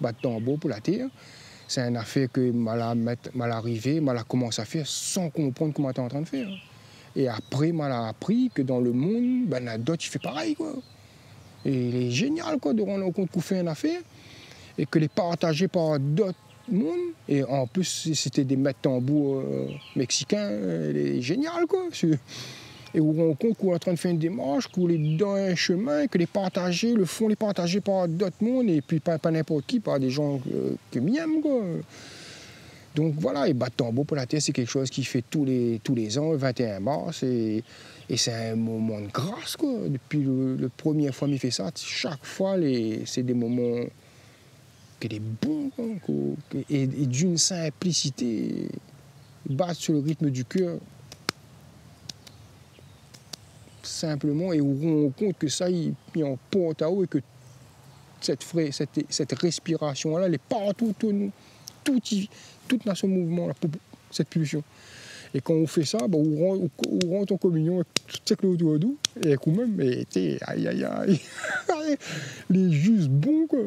Bat-Tambour pour la terre. C'est une affaire que mal arrivé, mal a commencé à faire sans comprendre comment tu es en train de faire. Et après, mal a appris que dans le monde, ben, d'autres, il fait pareil, quoi. Et il est génial, quoi, de rendre compte qu'on fait une affaire et que les partager par d'autres mondes. Et en plus, c'était des maîtres tambours mexicains. Il est génial, quoi. Et on rend compte qu'on est en train de faire une démarche, qu'on est dans un chemin, que les partager, le fond les partager par d'autres mondes, et puis pas n'importe qui, par des gens que m'aiment, quoi. Donc voilà, et Bat-Tambour pour la terre, c'est quelque chose qui fait tous les ans, le 21 mars, et c'est un moment de grâce, quoi. Depuis la première fois qu'il fait ça, chaque fois, c'est des moments qui sont bons, quoi, et d'une simplicité, battre sur le rythme du cœur. Simplement, et on rend compte que ça, il en porte à haut et que cette respiration-là, elle est partout autour de nous. tout dans ce mouvement, là, pour cette pulsion. Et quand on fait ça, on rentre en communion avec toute cette autour de nous, et quand même, aïe, aïe, aïe, les juste bons, quoi.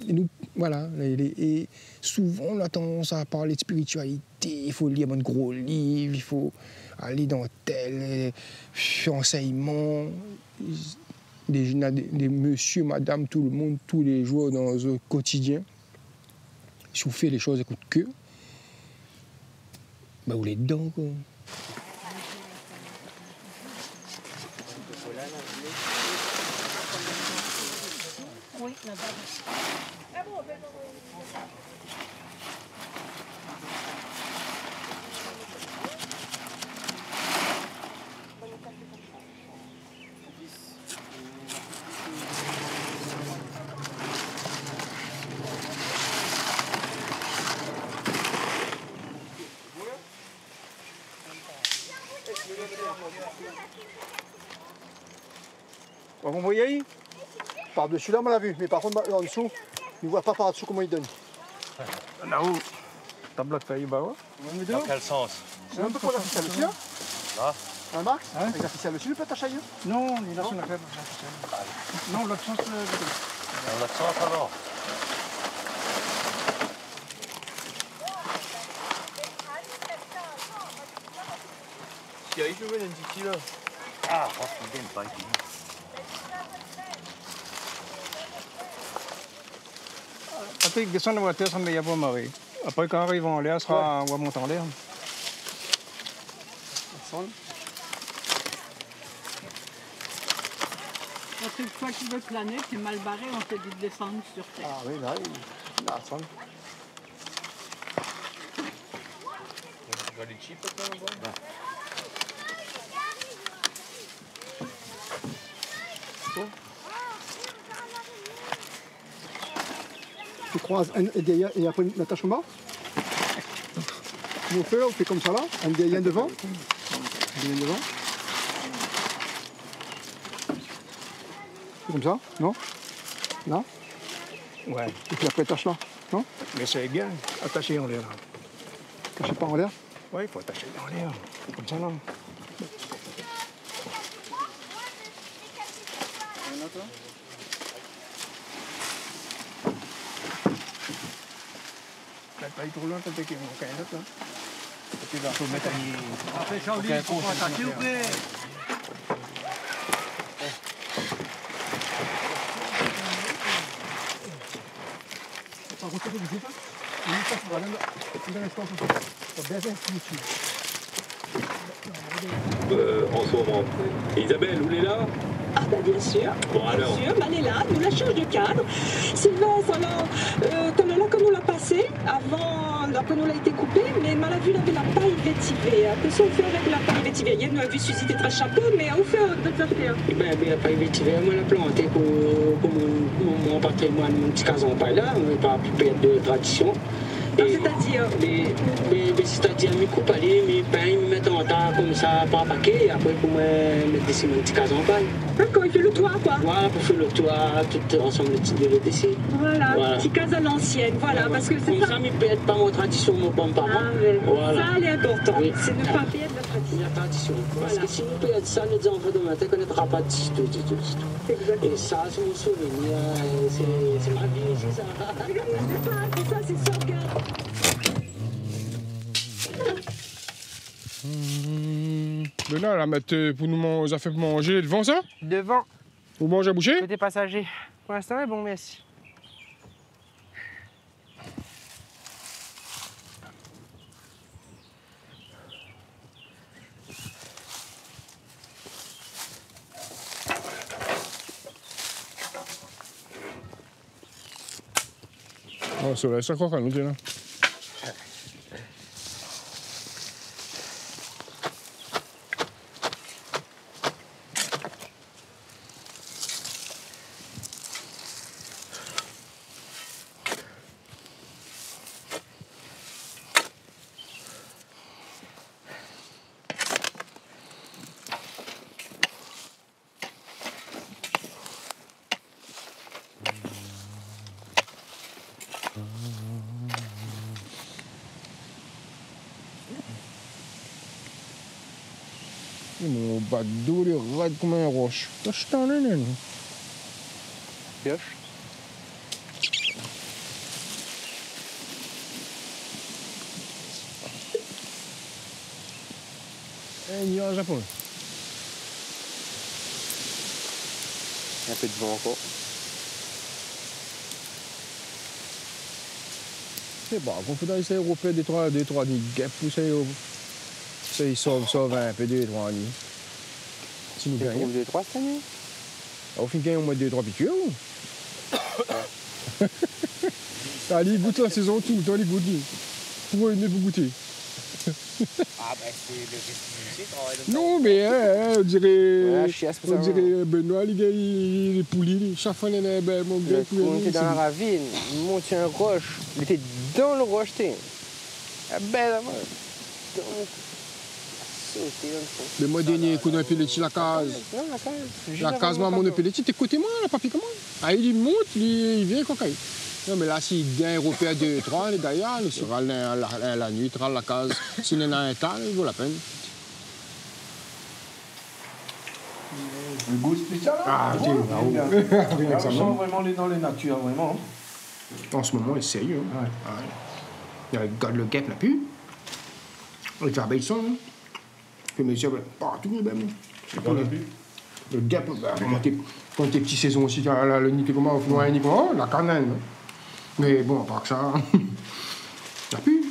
Et nous, voilà, et souvent on a tendance à parler de spiritualité, il faut lire un gros livre, il faut aller dans tel enseignement. Des monsieur, madame, tout le monde, tous les jours dans le quotidien. Si vous faites les choses avec votre cœur, vous êtes dedans, quoi. Oui, là-bas. Vous voyez, par-dessus là, on l'a vu, mais par contre, en dessous, on ne voit pas par-dessous comment il donne. Là-haut, tableau de feuille, bah ouais. Dans quel sens? C'est un peu pour la ficelle aussi, hein? Là. Un Max? Avec la ficelle dessus, peut-être attacher? Non, il est là sur la feuille. Non, l'autre sens. Dans l'autre sens alors. Si je veux un petit là. Ah, franchement, il pas ici. Après, ils descendent de la voiture, ça me met à pas marrer. Après, quand ils arrivent en l'air, on va monter en l'air. Une fois que tu veux planer, tu es mal barré, on te dit de descendre sur terre. Ah oui, là, il a son. Tu vas les chips là-bas? Tu croises un derrière et après une attache en bas. On fait là, on fait comme ça là, un derrière devant. Un derrière devant. C'est comme ça, non? Là? Ouais. Et puis après attache là, non? Mais c'est bien, attaché en l'air. Attaché pas en l'air? Oui, il faut attacher en l'air. Comme ça là. Pas trop loin, peut-être qu'il manque un autre là. Et puis il faut mettre un... Après Charlie, il faut attacher ou bien? En ce moment. Isabelle, vous l'êtes là? Ah ben bien sûr, bon, alors. bien sûr, elle est là, nous la change de cadre. Sylvestre, alors, que nous l'a passé, avant que nous l'a été coupé, mais mal a vu, il avait la paille vétivée. Qu'est-ce qu'on fait avec la paille vétivée? Il y a vu susciter très chapeau, mais on fait d'autres affaires. Eh bien, la paille vétivée, moi, la planté pour mon patrimoine, mon petit cason paille là, on n'est pas plus perdre de tradition. C'est-à-dire? C'est-à-dire, je coupe aller, mes pains, je mets en tas comme ça, par paquet, et après, pour me mettre dessus mon petit cason paille. D'accord, il fait le toit, quoi. Voilà, pour faire le toit, tout ensemble, le petit de le dessus. Voilà, petit cas à l'ancienne, voilà, parce que c'est comme ça, je ne perds pas mon tradition, mon bon parent. Voilà. Ça, c'est important, c'est ne pas perdre la tradition. Parce que si nous perdons ça, les enfants de matin ne connaîtront pas du tout. Et ça, c'est mon souvenir, c'est ma vie, c'est ça. C'est ça, c'est ça, regarde. De là, la mettre pour nous faire manger devant ça? Devant. Vous mangez à boucher? Côté passager. Pour l'instant, c'est bon, merci. Oh, ça laisse encore quand nous là. badou, les raides comme un roche. Je suis dans le nez. Pioche. Il y a un Japon. Un peu de vent encore. C'est bon, quand on fait dans les Européens, des trois nids, gap, ça ils sauvent un peu, 2-3 nids. Si nous gagnons. 2-3 cette année. Au fin, gagnons au moins 2-3 piqûres. Allez, goûte la saison, tout le temps, les goûter. Pour venir vous goûter. Ah, ben c'est le récit travail de Non, mais on dirait. On dirait Benoît, les gars, les poulies, chaque fois, mon gars, on était dans la ravine, il montait un roche, il était dans le roche, belle le mois dernier, qu'on a pelleté la case. Non, la case. La case, maman, on a pelleté, t'es côté moi, là, papi, comment? Ah, il monte, il vient, quoi, qu'il. Non, mais là, s'il gagne européen 2-3, les gars, il sera la nuit, il la case. S'il en a un tas, il vaut la peine. Le goût spécial, ah, on sent vraiment dans les natures, vraiment. En ce moment, il est sérieux. Hein. Ouais. Regarde le guêpe, là, plus. Les abeilles sont, hein. Que mes yeux, partout, ben, le guêpe, quand t'es petit saison aussi, le nid, comment, la canne. Mais bon, à part que ça, ça pue.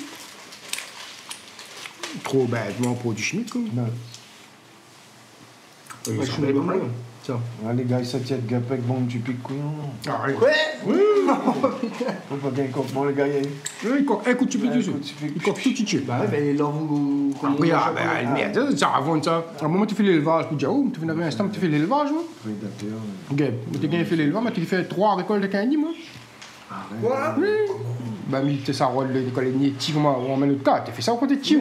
Trop bêtement, produit chimique, quoi. Ouais, je pas mal. Tiens, les gars, ils se tiennent guêpe avec bon du pic couillon. Ah, oui. Oui. Faut pas bien coque, bon, les gars, il coque un coup de pic dessus. Il coque tout petit. Bah, ben, là, vous. Oui, ah, ben, merde, ça, avant ça. À un moment, tu fais l'élevage, tu dis, oh, tu fais un instant, tu fais l'élevage, moi. Oui, d'accord. Ok, tu as fait l'élevage, mais tu fais 3 récoltes de candy, moi. Quoi? Oui. Ben, mais tu sais, ça rôle l'école est petit, comment on met notre cas, tu fais ça quand t'es petit.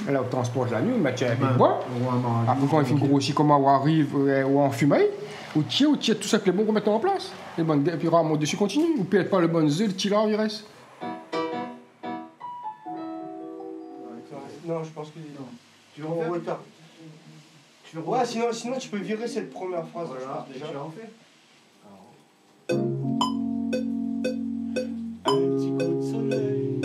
Là, on transporte la nuit, on met un peu de bois. Après, quand il fait grossir, comment on arrive, ou en fumée, ou tu tout ça que les bons qu'on met en place. Et puis, rarement dessus continue. Ou peut-être pas le bon œuf, le petit là, il reste. Non, je pense que non. Tu veux en faire? Ouais, sinon tu peux virer cette première phrase. Voilà, déjà. Tu en fais. Un petit coup de soleil,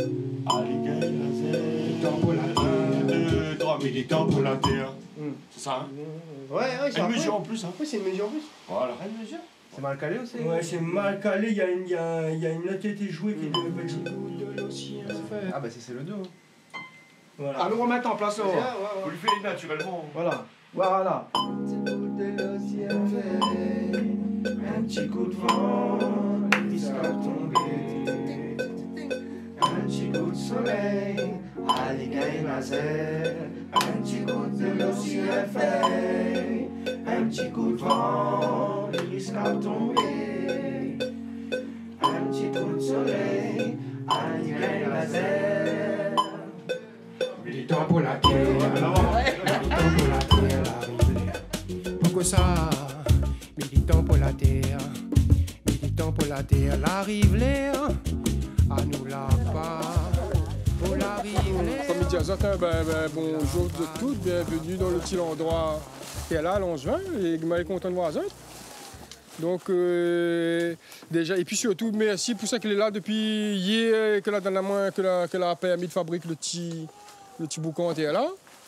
alligator laser, militants pour la terre, 2, 3 militants pour la terre. C'est ça, hein? Ouais, c'est une mesure en plus, hein? Oui, c'est une mesure en plus. Voilà. Une mesure. C'est mal calé aussi? Ouais, c'est mal calé, il y a une note qui a été jouée qui est le petit coup de l'océan. Ah, bah c'est le 2. Voilà. À nous remettre en place, Vous le faites naturellement. Voilà. Voilà. Un petit coup de l'océan, un petit coup de vent, les sera tombé. Un petit coup de soleil, alligator laser, un petit coup de l'océan fait, un petit coup de vent, les sera tombé. Un petit coup de soleil, alligator laser. Militant pour la terre, militant pour la terre, pourquoi ça? Militant pour la terre, militant pour la terre, la rivelaire, à nous là pas, pour la rivelaire. Comme il dit à certains, bonjour de toutes, bienvenue dans le petit endroit qui est là, Longevin, et je suis content de voir ça. Donc, déjà, et puis surtout, merci pour ça qu'elle est là depuis hier, que la a permis de fabriquer le petit boucan était là.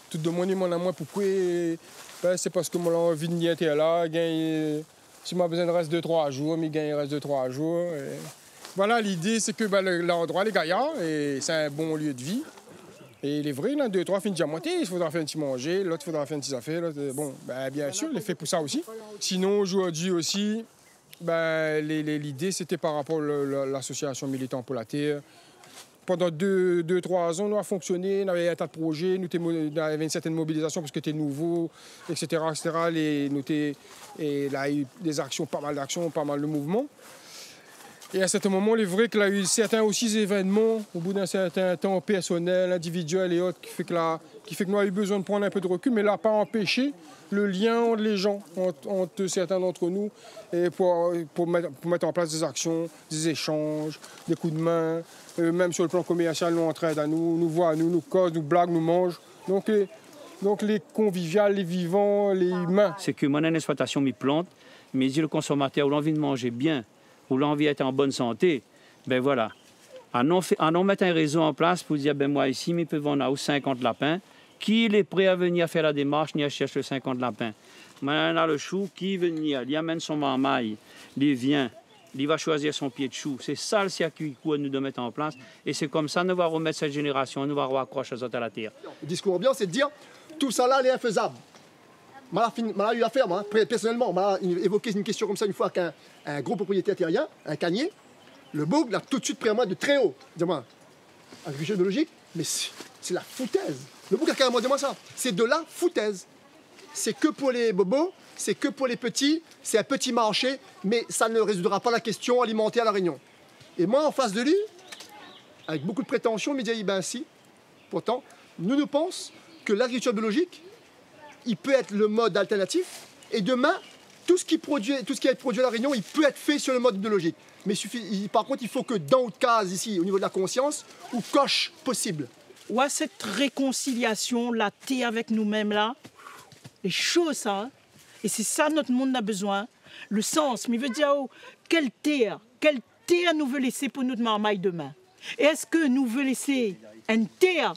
Tout de mon à moi pourquoi c'est parce que mon envie de nier était là. Si j'ai besoin de reste 2-3 jours, mais il reste 2-3 jours. Et voilà, l'idée c'est que l'endroit les gaillards et c'est un bon lieu de vie. Et il est vrai, 2-3 fins de diamanté, il faudra faire un petit manger, l'autre il faudra faire une petite affaire. Bon, bien sûr, il est fait pour ça aussi. Sinon, aujourd'hui aussi, l'idée c'était par rapport à l'association Militants pour la Terre. Pendant 2-3 ans, nous avons fonctionné, nous avions un tas de projets, nous avions une certaine mobilisation parce que c'était nouveau, etc. Et là, il y a eu des actions, pas mal d'actions, pas mal de mouvements. Et à certains moments, il est vrai qu'il y a eu certains aussi événements, au bout d'un certain temps personnel, individuel et autres, qui fait que nous avons eu besoin de prendre un peu de recul, mais là, pas empêché le lien entre les gens, entre certains d'entre nous, et pour mettre en place des actions, des échanges, des coups de main. Même sur le plan commercial, nous entraident à nous voient à nous causent, nous blaguent, nous mangent. Donc, Donc les conviviales, les vivants, les humains. C'est que mon exploitation, mes plantes, mais si le consommateur a envie de manger bien, ou l'envie d'être en bonne santé, ben voilà. À non mettre un réseau en place pour dire, ben moi ici, mais peut vendre 50 lapins. Qui est prêt à venir faire la démarche, ni à chercher 50 lapins? Maintenant, le chou, qui veut venir? Il amène son marmaille, il vient, il va choisir son pied de chou. C'est ça le circuit que nous devons mettre en place. Et c'est comme ça que nous allons remettre cette génération, nous allons raccrocher les autres à la terre. Le discours ambiant, c'est de dire, tout ça là, est infaisable. M'a eu affaire, moi, personnellement, m'a évoqué une question comme ça une fois avec un gros propriétaire terrien, un cagnier. Le boug l'a tout de suite pris à moi de très haut. Dis-moi, agriculture biologique, mais c'est la foutaise. Le boug a carrément dit moi ça. C'est de la foutaise. C'est que pour les bobos, c'est que pour les petits, c'est un petit marché, mais ça ne résoudra pas la question alimentaire à La Réunion. Et moi, en face de lui, avec beaucoup de prétention, il me dit, ben si, pourtant, nous pensons que l'agriculture biologique, il peut être le mode alternatif, et demain, tout ce qui est produit à La Réunion, il peut être fait sur le mode biologique. Mais par contre, il faut que dans haute case, ici, au niveau de la conscience, ou coche possible. Ouais, cette réconciliation, la thé avec nous-mêmes là, les choses, ça, hein? Et c'est ça notre monde a besoin. Le sens, mais veut dire, oh, quelle terre nous veut laisser pour notre marmaille demain? Et est-ce que nous veut laisser une terre,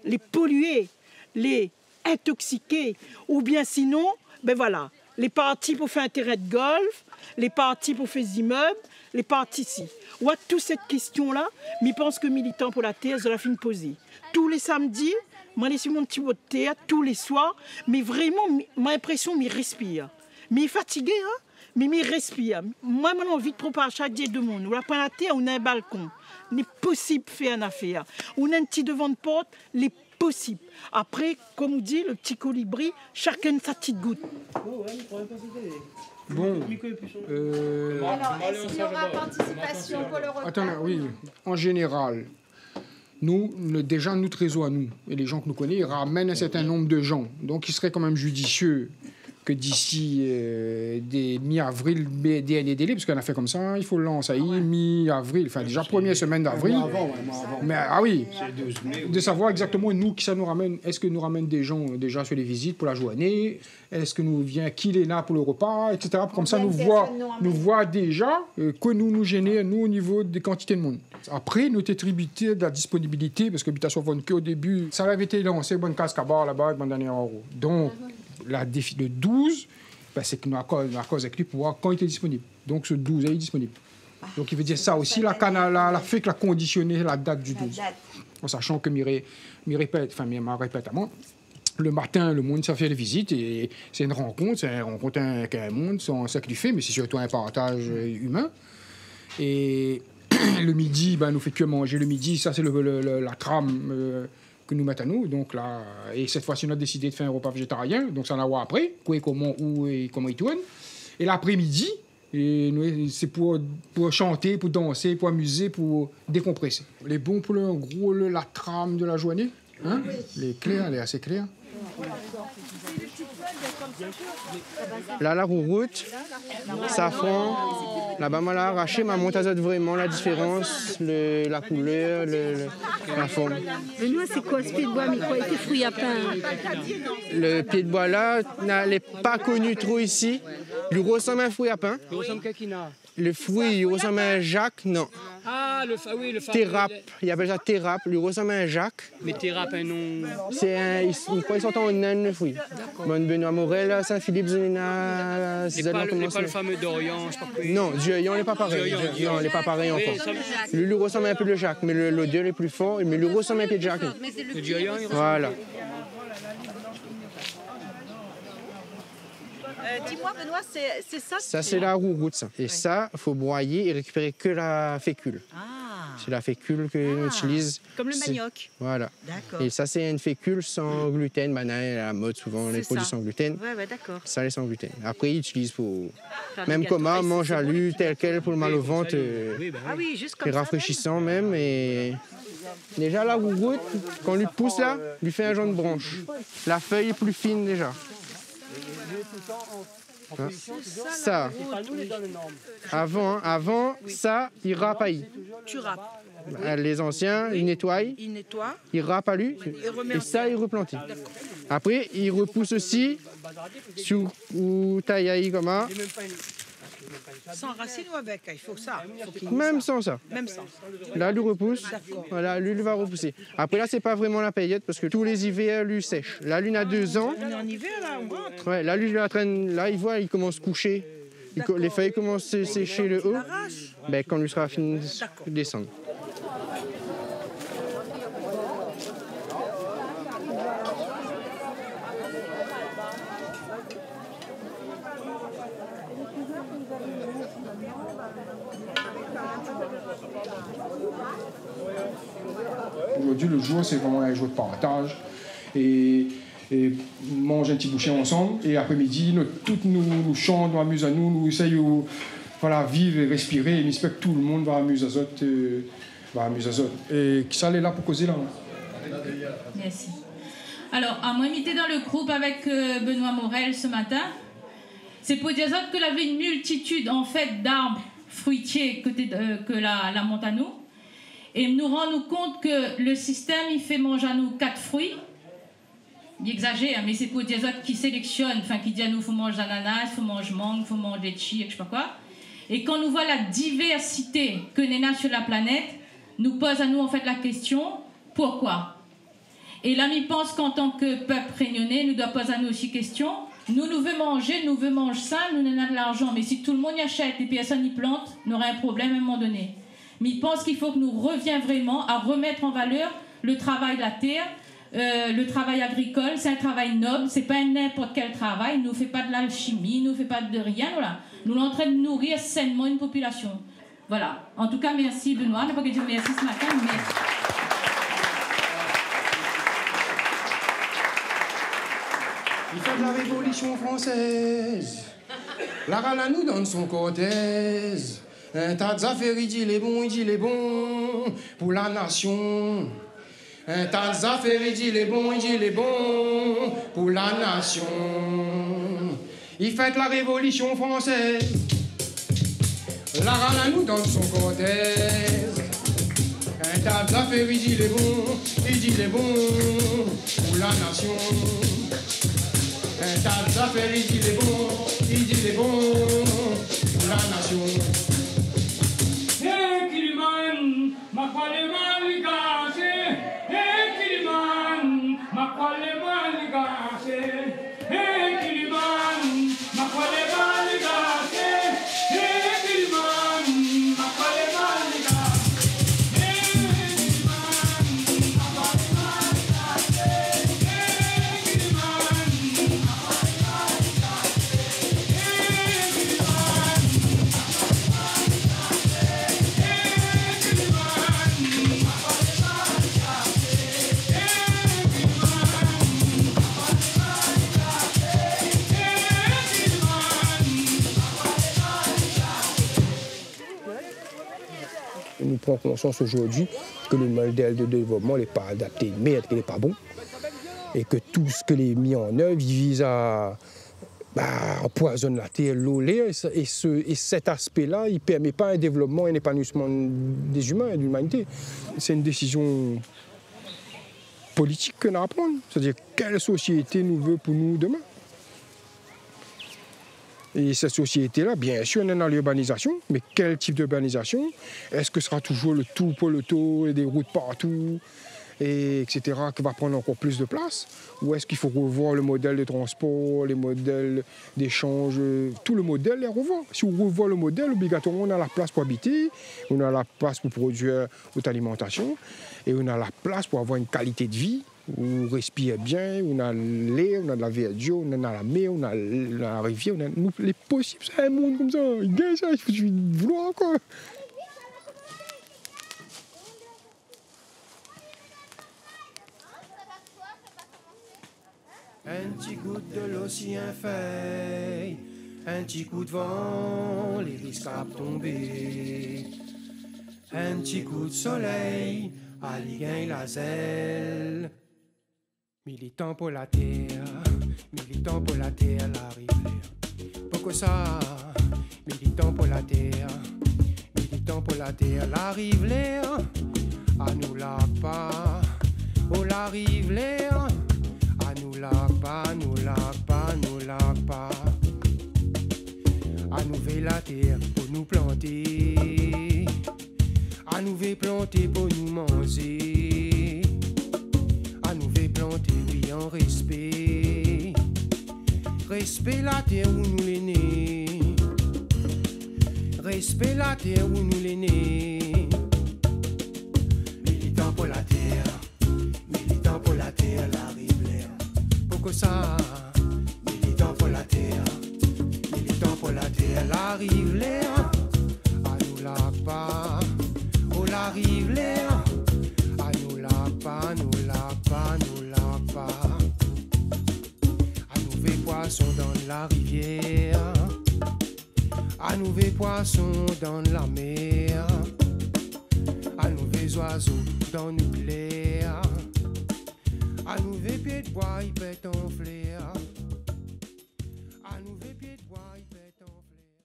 les polluer, les intoxiquer, ou bien sinon, ben voilà, les parties pour faire un terrain de golf, les parties pour faire des immeubles, les parties ici. Ouais, toute cette question-là, mais je pense que militant pour la terre, je la fin de poser. Tous les samedis, moi, je suis mon petit bout de terre, tous les soirs, mais vraiment, ma impression, je respire. Mais je suis fatigué, hein, mais je respire. Moi, j'ai envie de proposer chaque dia de monde. On a pas la terre, on a un balcon. Il est possible de faire une affaire. On a un petit devant de porte, les possible. Après, comme on dit, le petit colibri, chacun sa petite goutte. Bon. Alors, est-ce qu'il y aura participation pour le repas? Attends, oui. En général, nous, déjà, notre réseau à nous, et les gens que nous connaissons, ils ramènent un certain nombre de gens. Donc, il serait quand même judicieux que d'ici des mi-avril, dernier délai, parce qu'on a fait comme ça, il faut le lancer mi-avril, enfin déjà première semaine d'avril. Mais ah oui, de savoir exactement nous qui ça nous ramène. Est-ce que nous ramène des gens déjà sur les visites pour la journée? Est-ce que nous vient qui est là pour le repas, etc. Comme ça, nous voit déjà que nous gêner nous au niveau des quantités de monde. Après, nous tributaires de la disponibilité, parce que l'habitation Von au début, ça avait été lancé, bonne casse cabar là-bas, bonne dernière euro. Donc le 12, ben, c'est que nous avons avec lui pour voir quand il était disponible. Donc ce 12 est disponible. Donc il veut dire ça aussi, la fait que la conditionner la date du 12. En sachant que je répète à moi, le matin, le monde, ça fait les visites et c'est une rencontre avec un monde, c'est ce qu'il fait, mais c'est surtout un partage humain. Et le midi, ben, nous fait que manger le midi, ça c'est la trame que nous mettons à nous. Donc là, et cette fois-ci, on a décidé de faire un repas végétarien, donc ça en a voir après, quoi, comment, où et comment il tourne. Et l'après-midi, c'est pour chanter, pour danser, pour amuser, pour décompresser. Les bons pour la trame de la journée, hein? Les clairs, elle est assez claire. Là, la rouroute, safran, là-bas, on l'a arraché, mais on monte vraiment la différence, la couleur, la forme. Mais nous, c'est quoi ce pied de bois, mais quoi, était fruit à pain? Le pied de bois là, n'est pas connu trop ici. Il ressemble à un fruit à pain. Il ressemble à qui? Le fruit, il ressemble à un Jacques, non. Ah, oui, le Thérap, il appelle ça Thérap, il ressemble à un Jacques. Mais Thérap, un nom. Ils sont en naine, le fruit. Bon, Benoît Morel, Saint-Philippe, Zéna, c'est pas le fameux d'Orient, je sais pas quoi. Non, Dieuillon n'est pas pareil. Non, il n'est pas pareil en forme. Lui ressemble un peu le Jacques, mais l'odeur est plus fort, mais lui ressemble un peu de Jacques. Le Dieuillon, il ressemble. Voilà. Dis-moi, Benoît, c'est ça? Ça, c'est la rouroute, ça. Et ça, il faut broyer et récupérer que la fécule. C'est la fécule qu'on utilise. Comme le manioc. Voilà. D'accord. Et ça, c'est une fécule sans gluten. Maintenant, à la mode, souvent, les produits sans gluten. Ouais, d'accord. Ça, les sans gluten. Après, ils utilisent pour... Même comment, mange à l'huile, tel quel, pour le mal au ventre. Ah oui, juste comme ça. C'est rafraîchissant même. Et... Déjà, la rouroute, quand on lui pousse là, lui fait un jaune de branche. La feuille est plus fine déjà. Hein? Ça, avant, ça, il rapaille. Tu râpes. Les anciens, ils nettoient, ils râpent à lui, et ça, ils replantent. Après, ils repoussent aussi sur ou taille comme ça. Sans racine ou avec? Il faut ça. Même sans ça. Même sans. Là, lui repousse. Voilà, lui va repousser. Après, là, c'est pas vraiment la paillette parce que tous les hivers, lui sèche. Là, lui, il a 2 ans. On est en hiver, là, on rentre. Ouais, là, lui, il traîne. Là, il voit, il commence à coucher. Les feuilles commencent à sécher le haut. Ben, quand lui sera fini de descendre. Aujourd'hui, le jour, c'est vraiment un jour de partage. Et mange un petit bouchon ensemble. Et après-midi, tous nous chantons, nous amusons à nous essayons de vivre et respirer. Et j'espère que tout le monde va amuser à ça. Et qui ça est là pour causer là. Merci. Alors, à moi, j'étais dans le groupe avec Benoît Morel ce matin. C'est pour dire qu'il avait une multitude en fait d'arbres fruitiers que la montagne. Et nous rendons compte que le système, il fait manger à nous 4 fruits. Il exagère, mais c'est pour dire qui sélectionne, qui dit à nous, il faut manger ananas, il faut manger mangue, il faut manger chi, je sais pas quoi. Et quand nous voit la diversité que nous avons sur la planète, nous pose à nous en fait la question, pourquoi? Et là, je pense qu'en tant que peuple réunionnais, nous devons poser à nous aussi question. Nous voulons manger sain, nous avons de l'argent, mais si tout le monde y achète et personne n'y plante, nous aurons un problème à un moment donné. Mais je pense qu'il faut que nous revenions vraiment à remettre en valeur le travail de la terre, le travail agricole. C'est un travail noble, c'est pas n'importe quel travail. Nous ne fait pas de l'alchimie, nous ne fait pas de rien. Voilà. Nous sommes en train de nourrir sainement une population. Voilà. En tout cas, merci Benoît. Je n'ai pas dire merci ce matin. Merci. Il fait de la Révolution française. La rala nous donne son cortèse. Un tas d'affaires, il dit les bons pour la nation. Un tas d'affaires, il dit les bons pour la nation. Il fait de la Révolution française. La rala nous donne son cortèse. Un tas d'affaires, il dit les bons pour la nation. Un tas d'affaires, il dit les bons pour la nation. Kiliman, makwale maligase. Kiliman, makwale maligase. Kiliman, makwale maligase. Kiliman, makwale Nous prenons conscience aujourd'hui que le modèle de développement n'est pas adapté, mais qu'il n'est pas bon. Et que tout ce que les mis en œuvre, il vise à empoisonner la terre, l'eau, l'air. Et cet aspect-là, il ne permet pas un développement, un épanouissement des humains et de l'humanité. C'est une décision politique que nous avons à prendre. C'est-à-dire, quelle société nous veut pour nous demain? Et cette société-là, bien sûr, on est dans l'urbanisation, mais quel type d'urbanisation? Est-ce que ce sera toujours le tout pour le tout et des routes partout, et etc., qui va prendre encore plus de place? Ou est-ce qu'il faut revoir le modèle de transport, les modèles d'échange, tout le modèle est à revoir? Si on revoit le modèle, obligatoirement, on a la place pour habiter, on a la place pour produire notre alimentation, et on a la place pour avoir une qualité de vie, où on respire bien, on a l'air, on a de la verdure, on a la mer, on a la rivière, on a les possibles, c'est un monde comme ça, il gagne ça, il faut vouloir quoi. Un petit coup de l'océan fait, un petit coup de vent, les risques à tomber. Un petit coup de soleil, à l'iguin la zèle. Militant pour la terre, la rivière. Pourquoi ça? Militant pour la terre, militant pour la terre, la rive l'air, à nous la pas, oh la rive l'air, à nous la pas, nous la pas, nous la pas, à nous veiller la terre pour nous planter, à nous veiller planter pour nous manger, à nous veiller planter, oui, en respect, respect la terre où nous les nés, respect la terre où nous les nés, militant pour la terre, militant pour la terre, la rive l'air, pourquoi ça, militant pour la terre, militant pour la terre, la rive l'air, à nous la pas, oh la rive l'air, à nous la pas, nous la pas, nous la pas, à nous veiller poissons dans la rivière, à nous veiller poissons dans la mer, à nous veiller oiseaux dans le nucléaire, à nous veiller pieds de bois, ils pètent en flair.